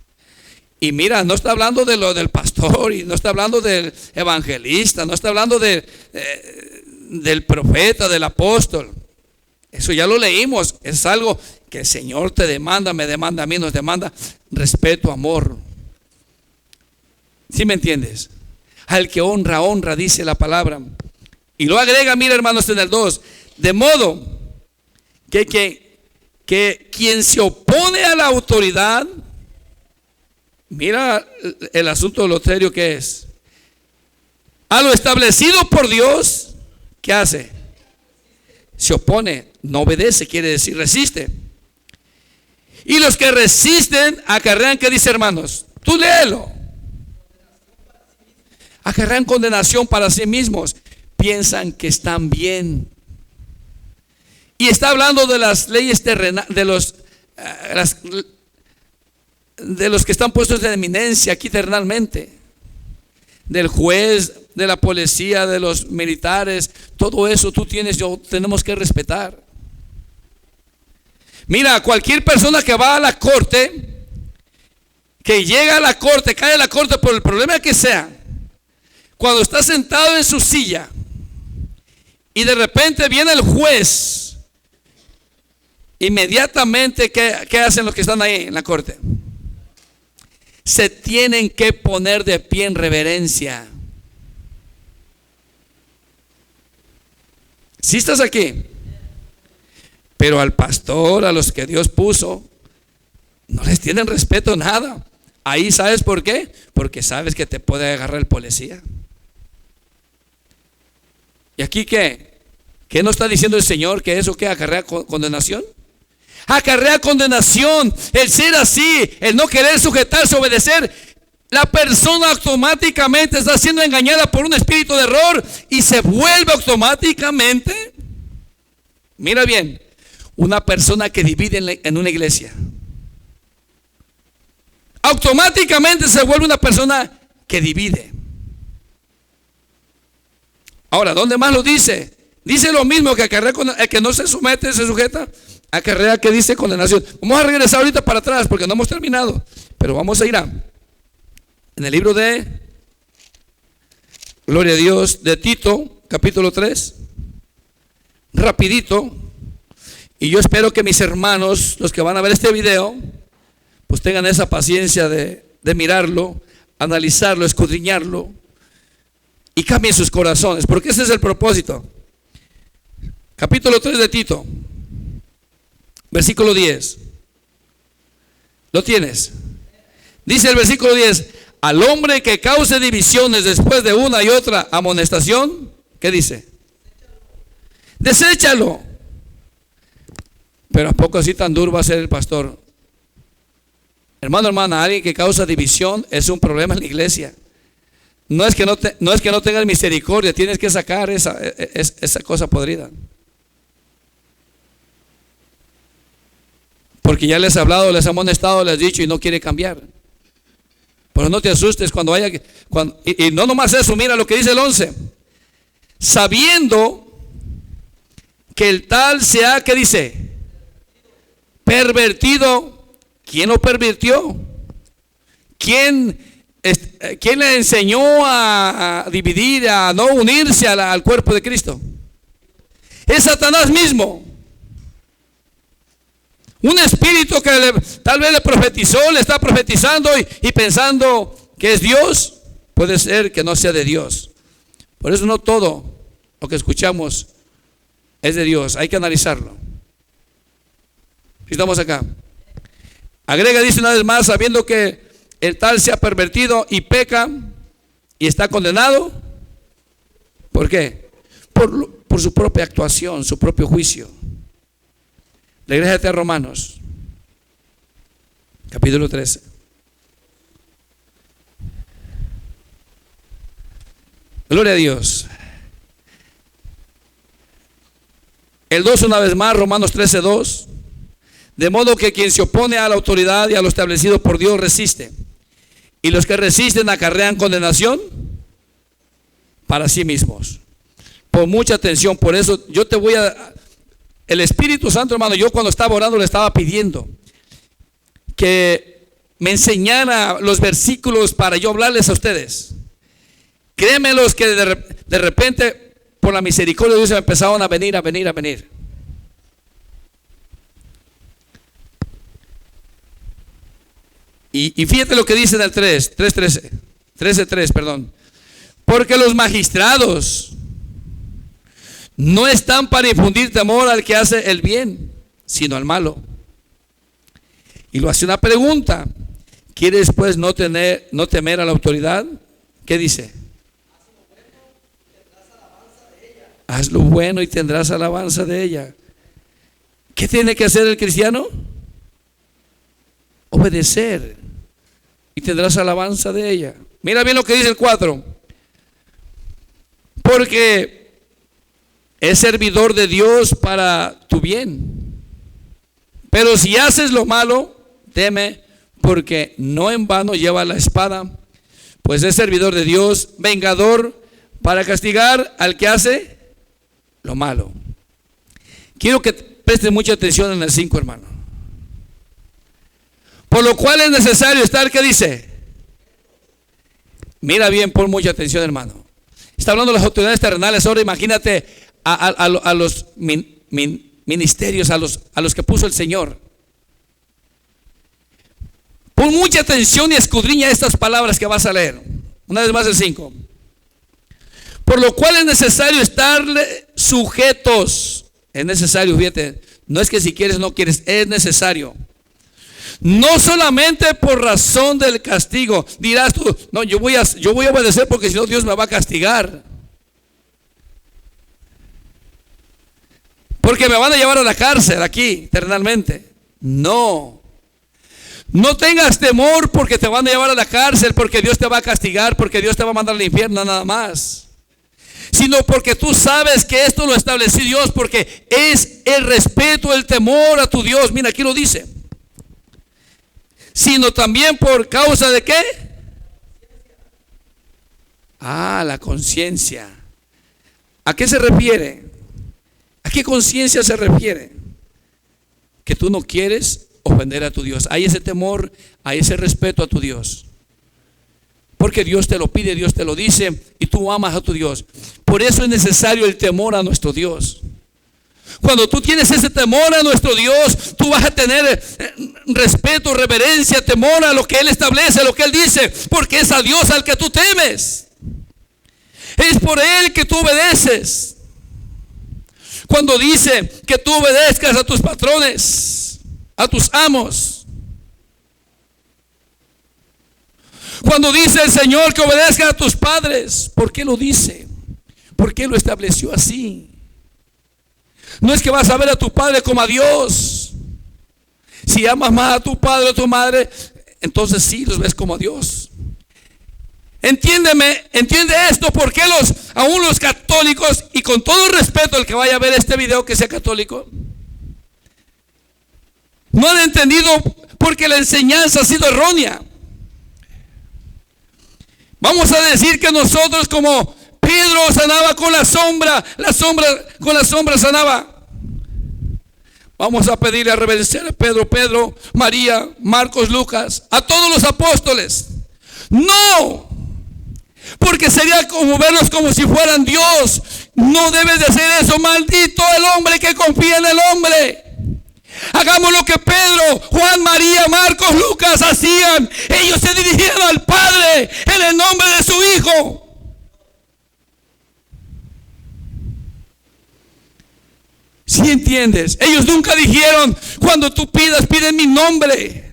Y mira, no está hablando de lo del pastor, y no está hablando del evangelista, no está hablando de del profeta, del apóstol. Eso ya lo leímos. Es algo que el Señor te demanda, me demanda a mí, nos demanda respeto, amor. ¿Sí me entiendes? Al que honra, honra, dice la palabra. Y lo agrega, mira hermanos, en el 2. De modo que quien se opone a la autoridad, mira el asunto de lo serio que es. A lo establecido por Dios, ¿qué hace? Se opone, no obedece, quiere decir resiste. Y los que resisten acarrean, ¿qué dice hermanos? Tú léelo. Acarrean condenación para sí mismos. Piensan que están bien. Y está hablando de las leyes terrenales, de los que están puestos en eminencia aquí terrenalmente. Del juez, de la policía, de los militares. Todo eso tú tienes, tenemos que respetar. Mira, cualquier persona que va a la corte, que llega a la corte, cae a la corte por el problema que sea, cuando está sentado en su silla y de repente viene el juez, inmediatamente, ¿qué hacen los que están ahí en la corte? Se tienen que poner de pie en reverencia. Si estás aquí, pero al pastor, a los que Dios puso, no les tienen respeto nada. Ahí, ¿sabes por qué? Porque sabes que te puede agarrar el policía. ¿Y aquí qué? ¿Qué no está diciendo el Señor? ¿Que eso qué? ¿Acarrea condenación? Acarrea condenación. El ser así, el no querer sujetarse, obedecer. La persona automáticamente está siendo engañada por un espíritu de error y se vuelve automáticamente. Mira bien, una persona que divide en una iglesia. Automáticamente se vuelve una persona que divide. Ahora, ¿dónde más lo dice? Dice lo mismo que acarrea con el que no se somete, se sujeta. Acarrea, que dice condenación. Vamos a regresar ahorita para atrás porque no hemos terminado, pero vamos a ir en el libro de, gloria a Dios, de Tito, capítulo 3, rapidito. Y yo espero que mis hermanos, los que van a ver este video, pues tengan esa paciencia de mirarlo, analizarlo, escudriñarlo y cambien sus corazones, porque ese es el propósito. Capítulo 3 de Tito, versículo 10. ¿Lo tienes? Dice el versículo 10: al hombre que cause divisiones después de una y otra amonestación, ¿qué dice? Deséchalo. Pero ¿a poco así tan duro va a ser el pastor? Hermano, hermana, alguien que causa división es un problema en la iglesia. No es que no tengas misericordia, tienes que sacar esa cosa podrida. Porque ya les he hablado, les he amonestado, les he dicho y no quiere cambiar. Pero no te asustes cuando haya y no nomás eso, mira lo que dice el 11. Sabiendo que el tal sea, ¿qué dice? Pervertido. ¿Quién lo pervirtió? ¿Quién le enseñó a dividir, a no unirse al cuerpo de Cristo? Es Satanás mismo. Un espíritu que tal vez le profetizó, le está profetizando y pensando que es Dios, puede ser que no sea de Dios. Por eso no todo lo que escuchamos es de Dios, hay que analizarlo. Estamos acá. Agrega, dice una vez más, sabiendo que el tal se ha pervertido y peca y está condenado. ¿Por qué? Por su propia actuación, su propio juicio. Regrésate a Romanos, capítulo 13. Gloria a Dios. El 2 una vez más, Romanos 13:2. De modo que quien se opone a la autoridad y a lo establecido por Dios resiste. Y los que resisten acarrean condenación para sí mismos. Pon mucha atención, por eso yo te voy a... El Espíritu Santo, hermano, yo cuando estaba orando le estaba pidiendo que me enseñara los versículos para yo hablarles a ustedes. Créemelos que de repente por la misericordia de Dios, empezaron a venir. Y fíjate lo que dice en el 13:3, perdón. Porque los magistrados no están para infundir temor al que hace el bien, sino al malo. Y lo hace una pregunta: ¿quieres pues no temer a la autoridad? ¿Qué dice? Haz lo bueno y tendrás alabanza de ella. ¿Qué tiene que hacer el cristiano? Obedecer y tendrás alabanza de ella. Mira bien lo que dice el 4. Porque es servidor de Dios para tu bien. Pero si haces lo malo, teme, porque no en vano lleva la espada, pues es servidor de Dios, vengador para castigar al que hace lo malo. Quiero que prestes mucha atención en el 5, hermano. Por lo cual es necesario estar, ¿qué dice? Mira bien, pon mucha atención, hermano. Está hablando de las autoridades terrenales. Ahora imagínate a los ministerios, a los que puso el Señor. Pon mucha atención y escudriña estas palabras que vas a leer. Una vez más el 5. Por lo cual es necesario estarle sujetos. Es necesario, fíjate. No es que si quieres o no quieres, es necesario. No solamente por razón del castigo. Dirás tú, no, yo voy a obedecer porque si no Dios me va a castigar. Porque me van a llevar a la cárcel aquí, eternamente. No. No tengas temor porque te van a llevar a la cárcel, porque Dios te va a castigar, porque Dios te va a mandar al infierno, nada más. Sino porque tú sabes que esto lo estableció Dios, porque es el respeto, el temor a tu Dios. Mira, aquí lo dice. Sino también por causa de ¿qué? La conciencia. ¿A qué se refiere? ¿A qué conciencia se refiere? Que tú no quieres ofender a tu Dios. Hay ese temor, hay ese respeto a tu Dios. Porque Dios te lo pide, Dios te lo dice, y tú amas a tu Dios. Por eso es necesario el temor a nuestro Dios. Cuando tú tienes ese temor a nuestro Dios, tú vas a tener respeto, reverencia, temor a lo que Él establece, a lo que Él dice, porque es a Dios al que tú temes. Es por Él que tú obedeces. Cuando dice que tú obedezcas a tus patrones, a tus amos. Cuando dice el Señor que obedezcas a tus padres, ¿por qué lo dice? ¿Por qué lo estableció así? No es que vas a ver a tu padre como a Dios. Si amas más a tu padre o a tu madre, entonces sí los ves como a Dios. Entiende esto, porque aún los católicos, y con todo respeto el que vaya a ver este video que sea católico, no han entendido porque la enseñanza ha sido errónea. Vamos a decir que nosotros, como Pedro sanaba con la sombra sanaba. Vamos a pedirle a reverenciar a Pedro, María, Marcos, Lucas, a todos los apóstoles. No, porque sería como verlos como si fueran Dios. No debes de hacer eso. Maldito el hombre que confía en el hombre. Hagamos lo que Pedro, Juan, María, Marcos, Lucas hacían. Ellos se dirigían al Padre en el nombre de su Hijo. ¿Sí entiendes? Ellos nunca dijeron, cuando tú pidas, pide en mi nombre.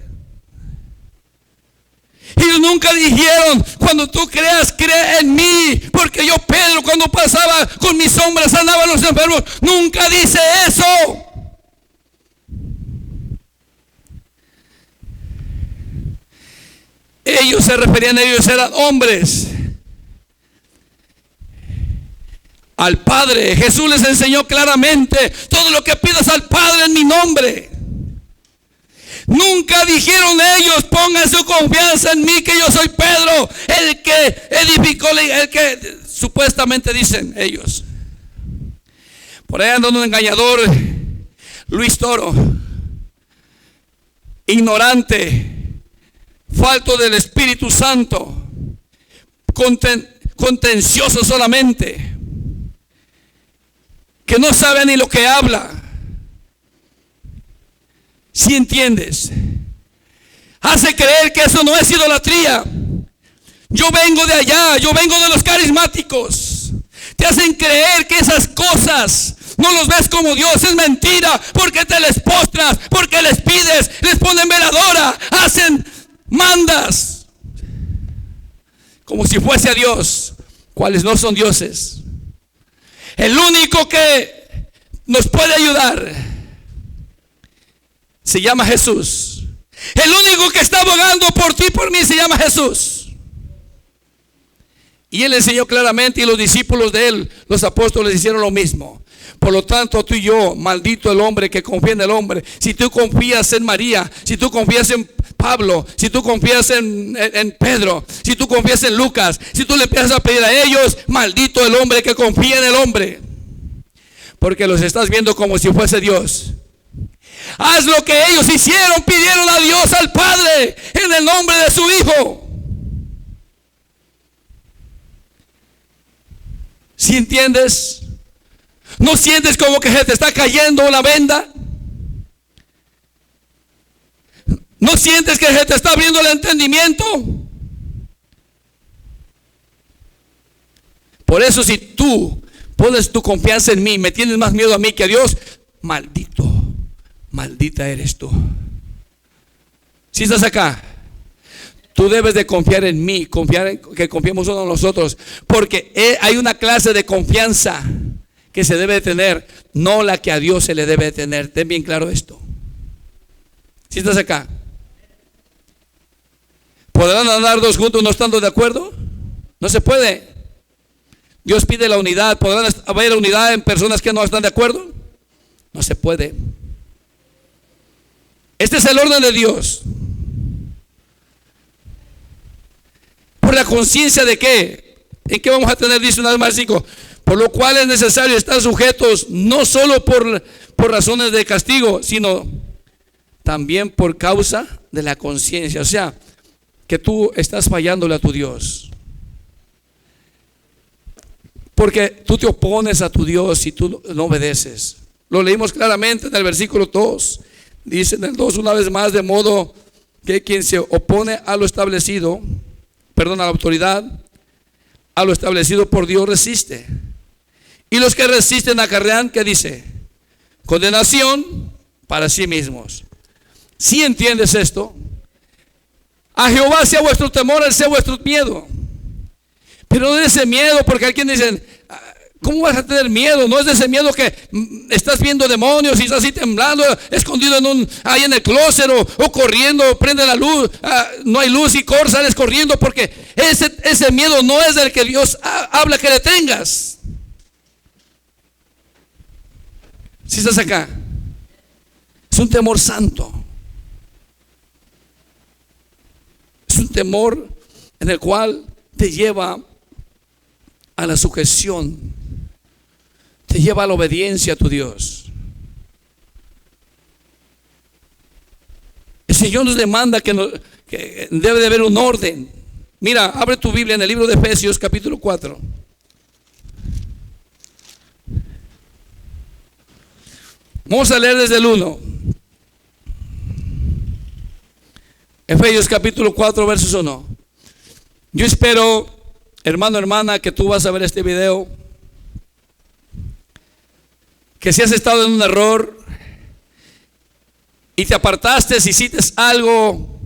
Ellos nunca dijeron, cuando tú creas, cree en mí. Porque yo, Pedro, cuando pasaba con mi sombra, sanaba a los enfermos. Nunca dice eso. Ellos se referían, ellos eran hombres al Padre. Jesús les enseñó claramente: todo lo que pidas al Padre en mi nombre. Nunca dijeron ellos: pongan su confianza en mí, que yo soy Pedro, el que edificó, el que supuestamente dicen ellos. Por ahí anda un engañador, Luis Toro, ignorante, falto del Espíritu Santo, contencioso solamente. que no sabe ni lo que habla. Si entiendes, hace creer que eso no es idolatría. Yo vengo de allá, yo vengo de los carismáticos. Te hacen creer que esas cosas no los ves como Dios. Es mentira, porque te les postras, porque les pides, les ponen veladora, hacen mandas como si fuese a Dios, cuales no son dioses. El único que nos puede ayudar se llama Jesús. El único que está abogando por ti y por mí se llama Jesús. Y Él enseñó claramente, y los discípulos de Él, los apóstoles, hicieron lo mismo. Por lo tanto, tú y yo, maldito el hombre que confía en el hombre. Si tú confías en María, si tú confías en Pablo, si tú confías en Pedro, si tú confías en Lucas, si tú le empiezas a pedir a ellos, maldito el hombre que confía en el hombre, porque los estás viendo como si fuese Dios. Haz lo que ellos hicieron, pidieron a Dios, al Padre, en el nombre de su Hijo. ¿Sí entiendes? ¿No sientes como que se te está cayendo una venda? ¿No sientes que se te está abriendo el entendimiento? Por eso, si tú pones tu confianza en mí, me tienes más miedo a mí que a Dios, maldito, maldita eres tú. Si estás acá, tú debes de confiar en mí, que confiemos uno en nosotros, porque hay una clase de confianza que se debe de tener, no la que a Dios se le debe de tener. Ten bien claro esto. Si estás acá, ¿podrán andar dos juntos no estando de acuerdo? No se puede. Dios pide la unidad. ¿Podrán haber unidad en personas que no están de acuerdo? No se puede. Este es el orden de Dios. Por la conciencia de qué, ¿en qué vamos a tener? Dice una vez más 5. Por lo cual es necesario estar sujetos, no solo por razones de castigo, sino también por causa de la conciencia. O sea, que tú estás fallándole a tu Dios, porque tú te opones a tu Dios y tú no obedeces. Lo leímos claramente en el versículo 2. Dice en el 2 una vez más: de modo que quien se opone a lo establecido, a la autoridad, a lo establecido por Dios, resiste. Y los que resisten acarrean, ¿qué dice? Condenación para sí mismos. ¿Sí entiendes esto? A Jehová sea vuestro temor, Él sea vuestro miedo. Pero no es ese miedo, porque alguien dice: ¿cómo vas a tener miedo? No es de ese miedo que estás viendo demonios y estás así temblando, escondido ahí en el closet, o corriendo, prende la luz, no hay luz y sales corriendo, porque ese miedo no es del que Dios habla que le tengas. Si estás acá, es un temor santo. Es un temor en el cual te lleva a la sujeción, te lleva a la obediencia a tu Dios. El Señor nos demanda que debe de haber un orden. Mira, abre tu Biblia en el libro de Efesios capítulo 4. Vamos a leer desde el 1. Efesios capítulo 4 versos 1. Yo espero, hermano, hermana, que tú vas a ver este video, que si has estado en un error y te apartaste, si hiciste algo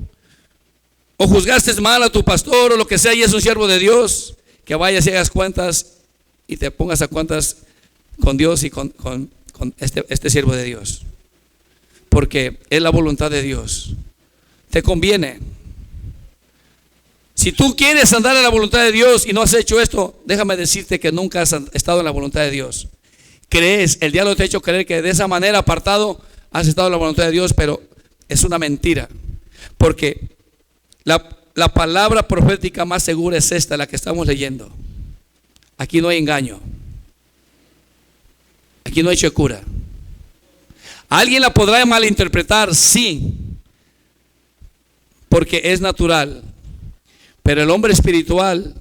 o juzgaste mal a tu pastor o lo que sea y es un siervo de Dios, que vayas y hagas cuentas y te pongas a cuentas con Dios y con este siervo de Dios, porque es la voluntad de Dios. Te conviene. Si tú quieres andar en la voluntad de Dios y no has hecho esto, déjame decirte que nunca has estado en la voluntad de Dios. Crees, el diablo te ha hecho creer que de esa manera, apartado, has estado en la voluntad de Dios, pero es una mentira, porque la palabra profética más segura es esta, la que estamos leyendo. Aquí no hay engaño, aquí no hay checura. Alguien la podrá malinterpretar, sí, porque es natural, pero el hombre espiritual,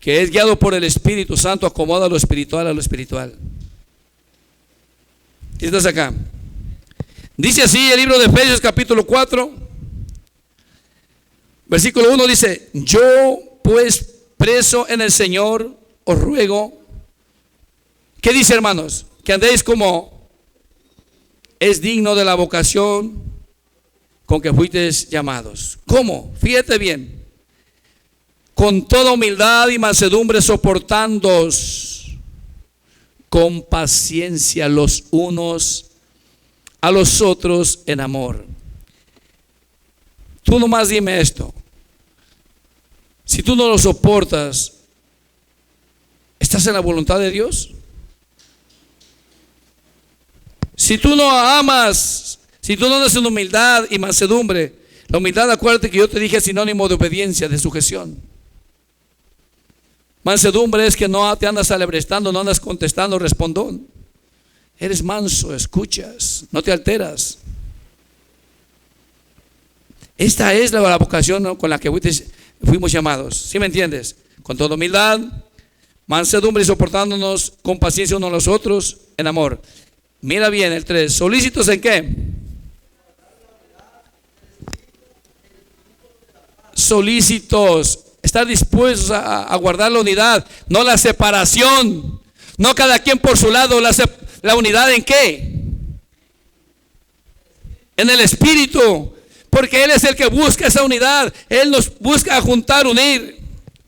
que es guiado por el Espíritu Santo, acomoda lo espiritual a lo espiritual. Si estás acá. Dice así el libro de Efesios capítulo 4, versículo 1 dice: yo pues preso en el Señor os ruego. ¿Qué dice, hermanos? Que andéis como es digno de la vocación con que fuisteis llamados. ¿Cómo? Fíjate bien. Con toda humildad y mansedumbre, soportándoos con paciencia los unos a los otros en amor. Tú nomás dime esto: si tú no lo soportas, ¿estás en la voluntad de Dios? Si tú no amas, si tú no andas en humildad y mansedumbre, la humildad, acuérdate que yo te dije, es sinónimo de obediencia, de sujeción. Mansedumbre es que no te andas alebrestando, no andas contestando respondón. Eres manso, escuchas, no te alteras. Esta es la vocación, ¿no?, con la que fuimos llamados. ¿Sí me entiendes? Con toda humildad, mansedumbre y soportándonos con paciencia unos a los otros en amor. Mira bien el 3. ¿Solícitos en qué? Solícitos. Estar dispuestos a guardar la unidad, no la separación. No cada quien por su lado. La unidad ¿en qué? En el Espíritu. Porque Él es el que busca esa unidad. Él nos busca juntar, unir.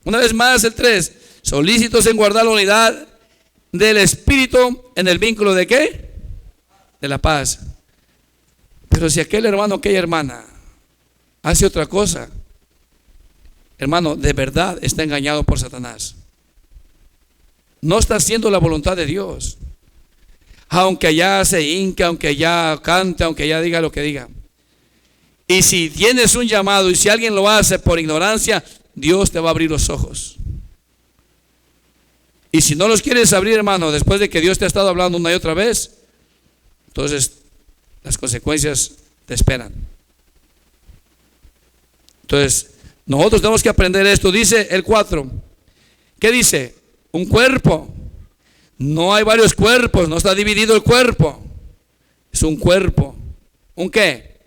Una vez más el 3. Solícitos en guardar la unidad del Espíritu en el vínculo ¿de qué? De la paz. Pero si aquel hermano, aquella hermana hace otra cosa, hermano, de verdad está engañado por Satanás. No está haciendo la voluntad de Dios. Aunque allá se hinca, aunque allá cante, aunque allá diga lo que diga. Y si tienes un llamado y si alguien lo hace por ignorancia, Dios te va a abrir los ojos. Y si no los quieres abrir, hermano, después de que Dios te ha estado hablando una y otra vez, entonces las consecuencias te esperan. Entonces nosotros tenemos que aprender esto. Dice el 4. ¿Qué dice? Un cuerpo. No hay varios cuerpos, no está dividido el cuerpo. Es un cuerpo. ¿Un qué?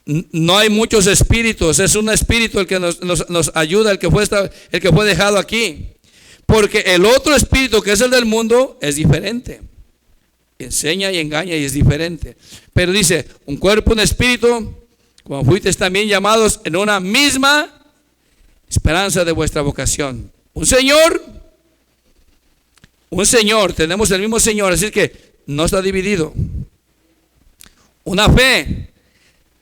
No hay muchos espíritus, es un espíritu el que nos ayuda, el que fue dejado aquí. Porque el otro espíritu, que es el del mundo, es diferente. Enseña y engaña y es diferente. Pero dice, un cuerpo, un espíritu, como fuisteis también llamados en una misma esperanza de vuestra vocación. Un Señor, tenemos el mismo Señor, así que no está dividido. Una fe,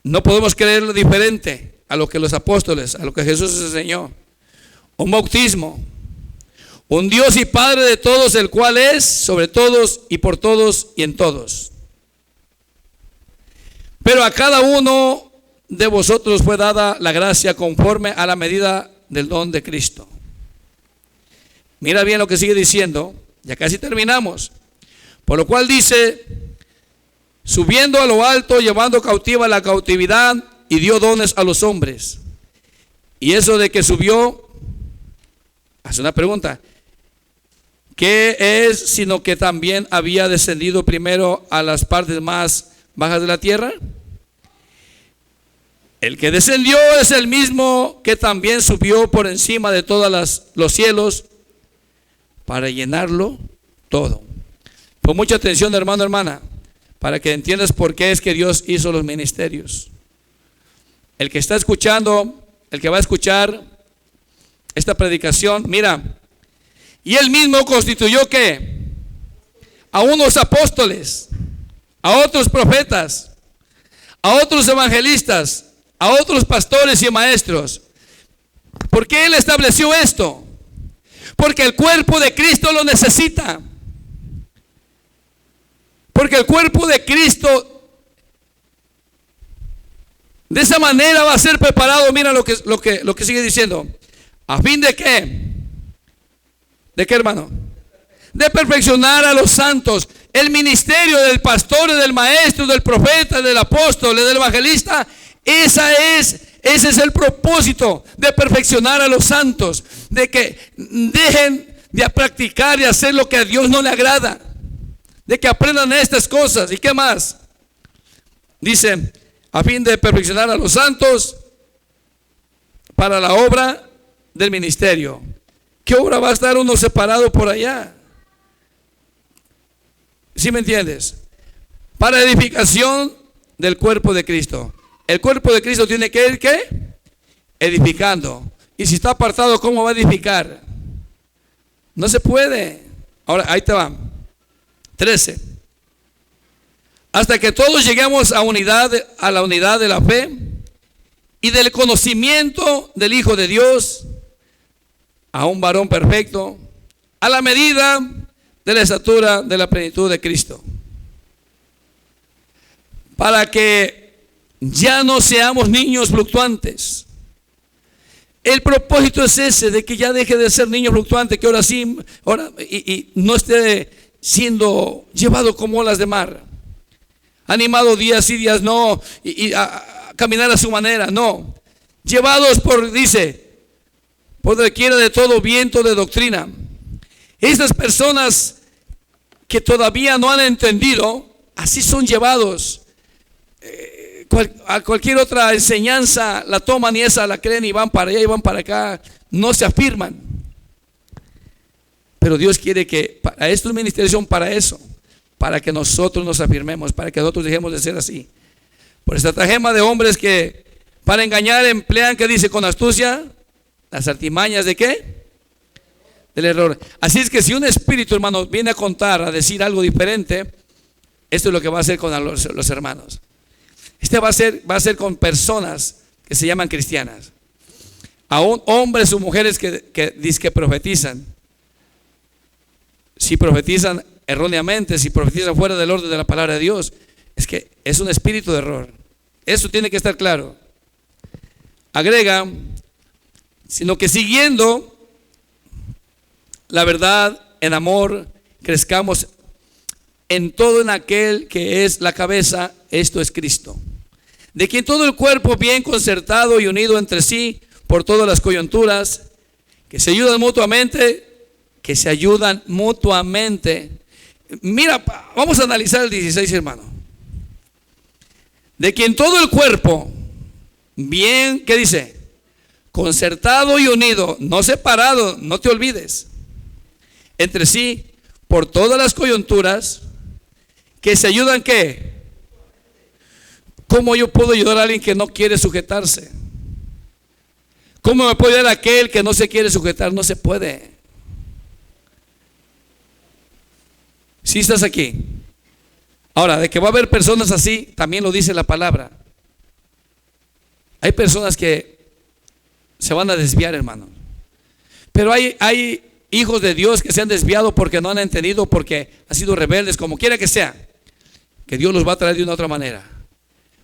no podemos creer diferente a lo que los apóstoles, a lo que Jesús enseñó. Un bautismo, un Dios y Padre de todos, el cual es sobre todos y por todos y en todos. Pero a cada uno de vosotros fue dada la gracia conforme a la medida del don de Cristo. Mira bien lo que sigue diciendo, ya casi terminamos. Por lo cual dice, subiendo a lo alto, llevando cautiva la cautividad, y dio dones a los hombres. Y eso de que subió, hace una pregunta, ¿qué es sino que también había descendido primero a las partes más bajas de la tierra? El que descendió es el mismo que también subió por encima de todos los cielos para llenarlo todo. Pon mucha atención, hermano, hermana, para que entiendas por qué es que Dios hizo los ministerios. El que está escuchando, el que va a escuchar esta predicación, mira, y él mismo constituyó ¿qué? A unos apóstoles, a otros profetas, a otros evangelistas, a otros pastores y maestros. ¿Por qué él estableció esto? Porque el cuerpo de Cristo lo necesita. Porque el cuerpo de Cristo de esa manera va a ser preparado. Mira lo que sigue diciendo. ¿A fin de qué? ¿De qué, hermano? De perfeccionar a los santos. El ministerio del pastor, del maestro, del profeta, del apóstol, del evangelista, ese es el propósito, de perfeccionar a los santos, de que dejen de practicar y hacer lo que a Dios no le agrada. de que aprendan estas cosas. ¿Y qué más? Dice, a fin de perfeccionar a los santos para la obra del ministerio. ¿Qué obra va a estar uno separado por allá? ¿Sí me entiendes? Para edificación del cuerpo de Cristo. El cuerpo de Cristo tiene que ir, ¿qué? Edificando. Y si está apartado, ¿cómo va a edificar? No se puede. Ahora, ahí te va. 13. Hasta que todos lleguemos a la unidad de la fe y del conocimiento del Hijo de Dios, a un varón perfecto, a la medida de la estatura de la plenitud de Cristo. Para que ya no seamos niños fluctuantes. El propósito es ese, de que ya deje de ser niño fluctuante, que ahora sí, y no esté siendo llevado como olas de mar, animado días sí, días no, y a caminar a su manera, no. Llevados por, dice, por doquiera de todo viento de doctrina. Estas personas que todavía no han entendido, así son llevados. A cualquier otra enseñanza la toman y esa la creen y van para allá y van para acá, no se afirman. Pero Dios quiere que, para estos ministerios son para eso, para que nosotros nos afirmemos, para que nosotros dejemos de ser así. Por estratagema de hombres que para engañar emplean, que dice, con astucia, las artimañas de ¿qué? Del error. Así es que si un espíritu, hermano, viene a contar, a decir algo diferente, esto es lo que va a hacer con los hermanos. Este va a ser con personas que se llaman cristianas, aún hombres o mujeres que profetizan. Si profetizan erróneamente, si profetizan fuera del orden de la palabra de Dios, es que es un espíritu de error. Eso tiene que estar claro. Agrega, sino que siguiendo la verdad en amor, crezcamos en todo en aquel que es la cabeza, esto es Cristo, de quien todo el cuerpo bien concertado y unido entre sí por todas las coyunturas, que se ayudan mutuamente, Mira, vamos a analizar el 16, hermano. De quien todo el cuerpo bien, ¿qué dice? Concertado y unido, no separado, no te olvides, entre sí por todas las coyunturas, que se ayudan, ¿qué? ¿Cómo yo puedo ayudar a alguien que no quiere sujetarse? ¿Cómo me puede ayudar aquel que no se quiere sujetar? No se puede. Si estás aquí. Ahora, de que va a haber personas así, también lo dice la palabra. Hay personas que se van a desviar, hermano. Pero hay hijos de Dios que se han desviado porque no han entendido, porque han sido rebeldes, como quiera que sea, que Dios los va a traer de una otra manera.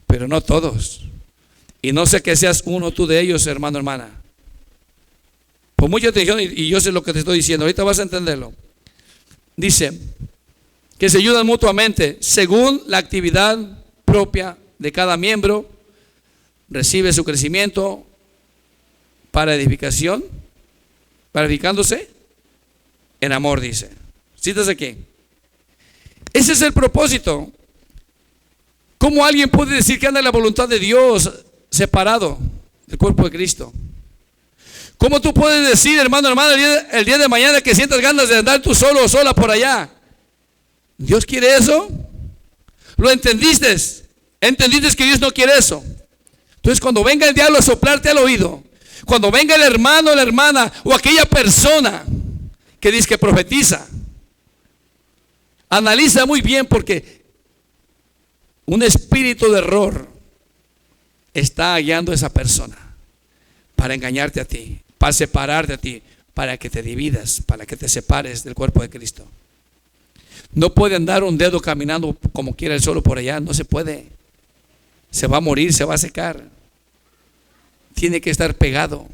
Pero no todos. Y no sé que seas uno tú de ellos, hermano, hermana. Pon mucha atención y yo sé lo que te estoy diciendo. Ahorita vas a entenderlo. Dice que se ayudan mutuamente según la actividad propia de cada miembro. Recibe su crecimiento para edificación, para edificándose en amor, dice. ¿Citas aquí? Ese es el propósito. ¿Cómo alguien puede decir que anda en la voluntad de Dios separado del cuerpo de Cristo? ¿Cómo tú puedes decir, hermano, hermana, el día de mañana que sientas ganas de andar tú solo o sola por allá? ¿Dios quiere eso? ¿Lo entendiste? ¿Entendiste que Dios no quiere eso? Entonces, cuando venga el diablo a soplarte al oído, cuando venga el hermano, la hermana o aquella persona que dice que profetiza, analiza muy bien, porque un espíritu de error está hallando a esa persona para engañarte a ti, para separarte a ti, para que te dividas, para que te separes del cuerpo de Cristo. No puede andar un dedo caminando como quiera él solo por allá, no se puede. Se va a morir, se va a secar. Tiene que estar pegado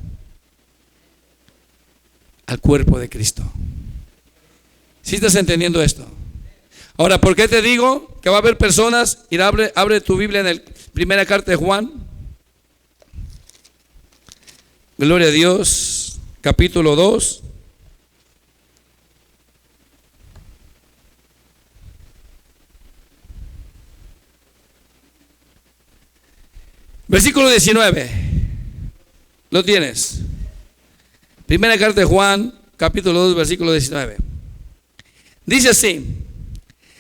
al cuerpo de Cristo. ¿Sí estás entendiendo esto? Ahora, ¿por qué te digo que va a haber personas? Y abre tu Biblia en la primera carta de Juan. Gloria a Dios, capítulo 2. Versículo 19. ¿Lo tienes? Primera carta de Juan, capítulo 2, versículo 19. Dice así: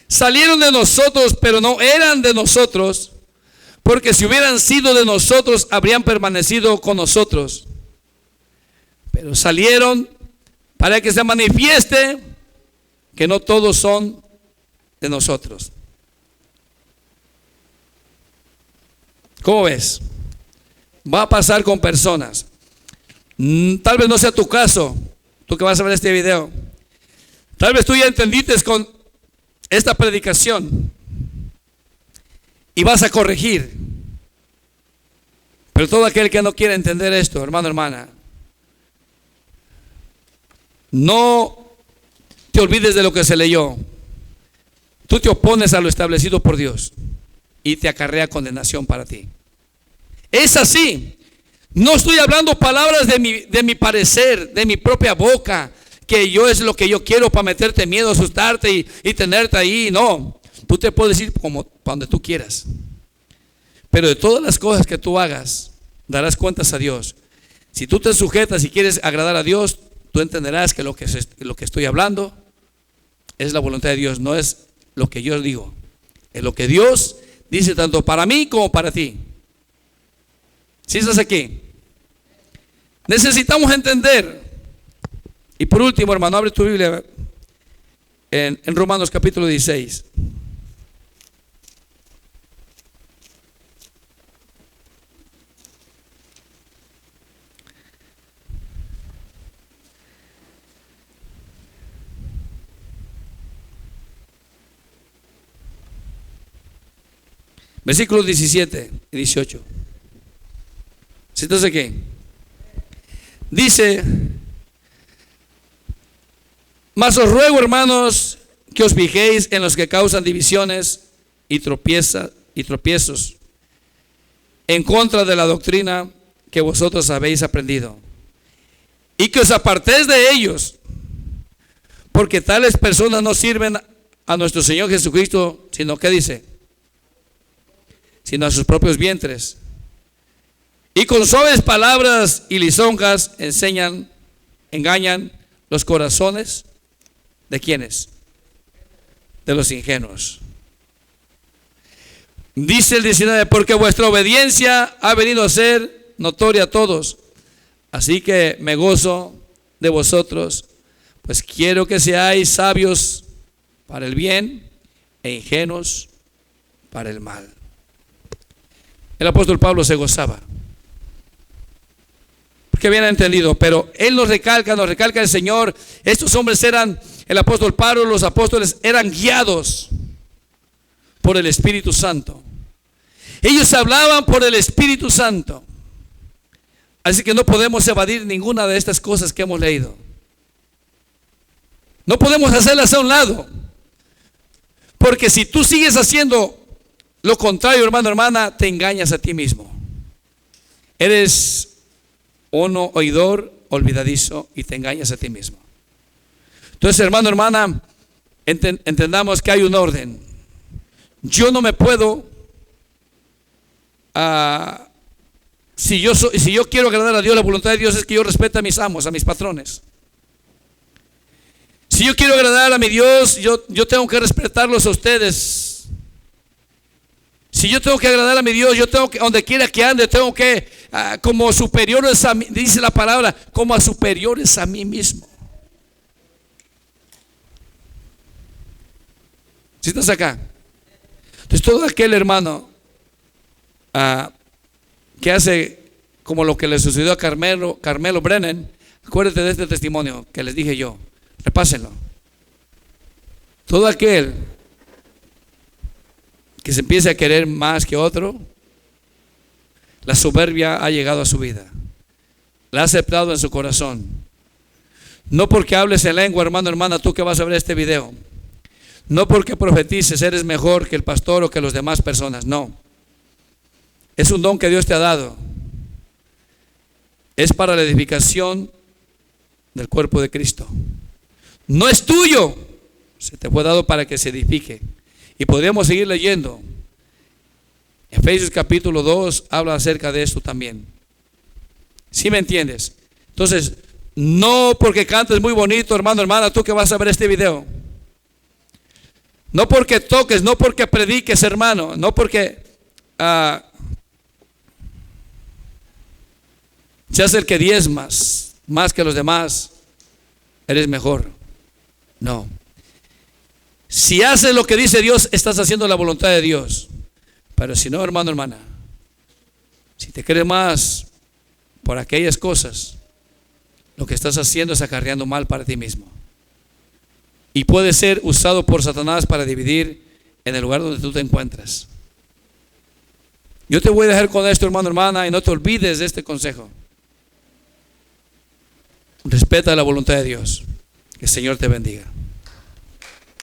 salieron de nosotros, pero no eran de nosotros, porque si hubieran sido de nosotros, habrían permanecido con nosotros. Pero salieron para que se manifieste que no todos son de nosotros. ¿Cómo ves? Va a pasar con personas. Tal vez no sea tu caso, tú que vas a ver este video. Tal vez tú ya entendiste con esta predicación y vas a corregir. Pero todo aquel que no quiere entender esto, hermano, hermana, no te olvides de lo que se leyó. Tú te opones a lo establecido por Dios y te acarrea condenación para ti. Es así. No estoy hablando palabras de mi parecer, de mi propia boca, que yo es lo que yo quiero para meterte miedo, asustarte y tenerte ahí. No, tú te puedes ir como para donde tú quieras. Pero de todas las cosas que tú hagas, darás cuentas a Dios. Si tú te sujetas y quieres agradar a Dios, tú entenderás que lo que estoy hablando es la voluntad de Dios, no es lo que yo digo. Es lo que Dios dice tanto para mí como para ti. Si estás aquí, necesitamos entender. Y por último, hermano, abre tu Biblia en Romanos capítulo 16. Versículos 17 y 18. ¿Sí estás aquí? Dice: mas os ruego, hermanos, que os fijéis en los que causan divisiones y tropiezos en contra de la doctrina que vosotros habéis aprendido, y que os apartéis de ellos, porque tales personas no sirven a nuestro Señor Jesucristo, sino, ¿qué dice? Sino a sus propios vientres. Y con suaves palabras y lisonjas engañan los corazones ¿de quiénes? De los ingenuos. Dice el 19: porque vuestra obediencia ha venido a ser notoria a todos, así que me gozo de vosotros, pues quiero que seáis sabios para el bien e ingenuos para el mal. El apóstol Pablo se gozaba porque habían entendido, pero él nos recalca el Señor. Estos hombres eran, el apóstol Pablo, los apóstoles eran guiados por el Espíritu Santo. Ellos hablaban por el Espíritu Santo. Así que no podemos evadir ninguna de estas cosas que hemos leído. No podemos hacerlas a un lado, porque si tú sigues haciendo lo contrario, hermano, hermana, te engañas a ti mismo. Eres uno oidor olvidadizo y te engañas a ti mismo. Entonces, hermano, hermana, entendamos que hay un orden. Yo no me puedo si yo quiero agradar a Dios, la voluntad de Dios es que yo respete a mis amos, a mis patrones. Si yo quiero agradar a mi Dios, yo tengo que respetarlos a ustedes. Si yo tengo que agradar a mi Dios, yo tengo que, donde quiera que ande, tengo que, como superiores a mí, dice la palabra, como a superiores a mí mismo. ¿Sí estás acá? Entonces todo aquel hermano que hace como lo que le sucedió a Carmelo Brennan, acuérdate de este testimonio que les dije yo, repásenlo. Todo aquel que se empiece a querer más que otro, la soberbia ha llegado a su vida, la ha aceptado en su corazón. No porque hables en lengua, hermano, hermana, tú que vas a ver este video, no porque profetices eres mejor que el pastor o que las demás personas, no. Es un don que Dios te ha dado. Es para la edificación del cuerpo de Cristo. No es tuyo, se te fue dado para que se edifique. Y podríamos seguir leyendo. Efesios capítulo 2 habla acerca de esto también. ¿Sí me entiendes? Entonces, no porque cantes muy bonito, hermano, hermana, tú que vas a ver este video. No porque toques, no porque prediques, hermano, no porque seas el que diezmas más que los demás, eres mejor. No. Si haces lo que dice Dios, estás haciendo la voluntad de Dios. Pero si no, hermano, hermana, si te crees más por aquellas cosas, lo que estás haciendo es acarreando mal para ti mismo. Y puede ser usado por Satanás para dividir en el lugar donde tú te encuentras. Yo te voy a dejar con esto, hermano, hermana, y no te olvides de este consejo. Respeta la voluntad de Dios. Que el Señor te bendiga.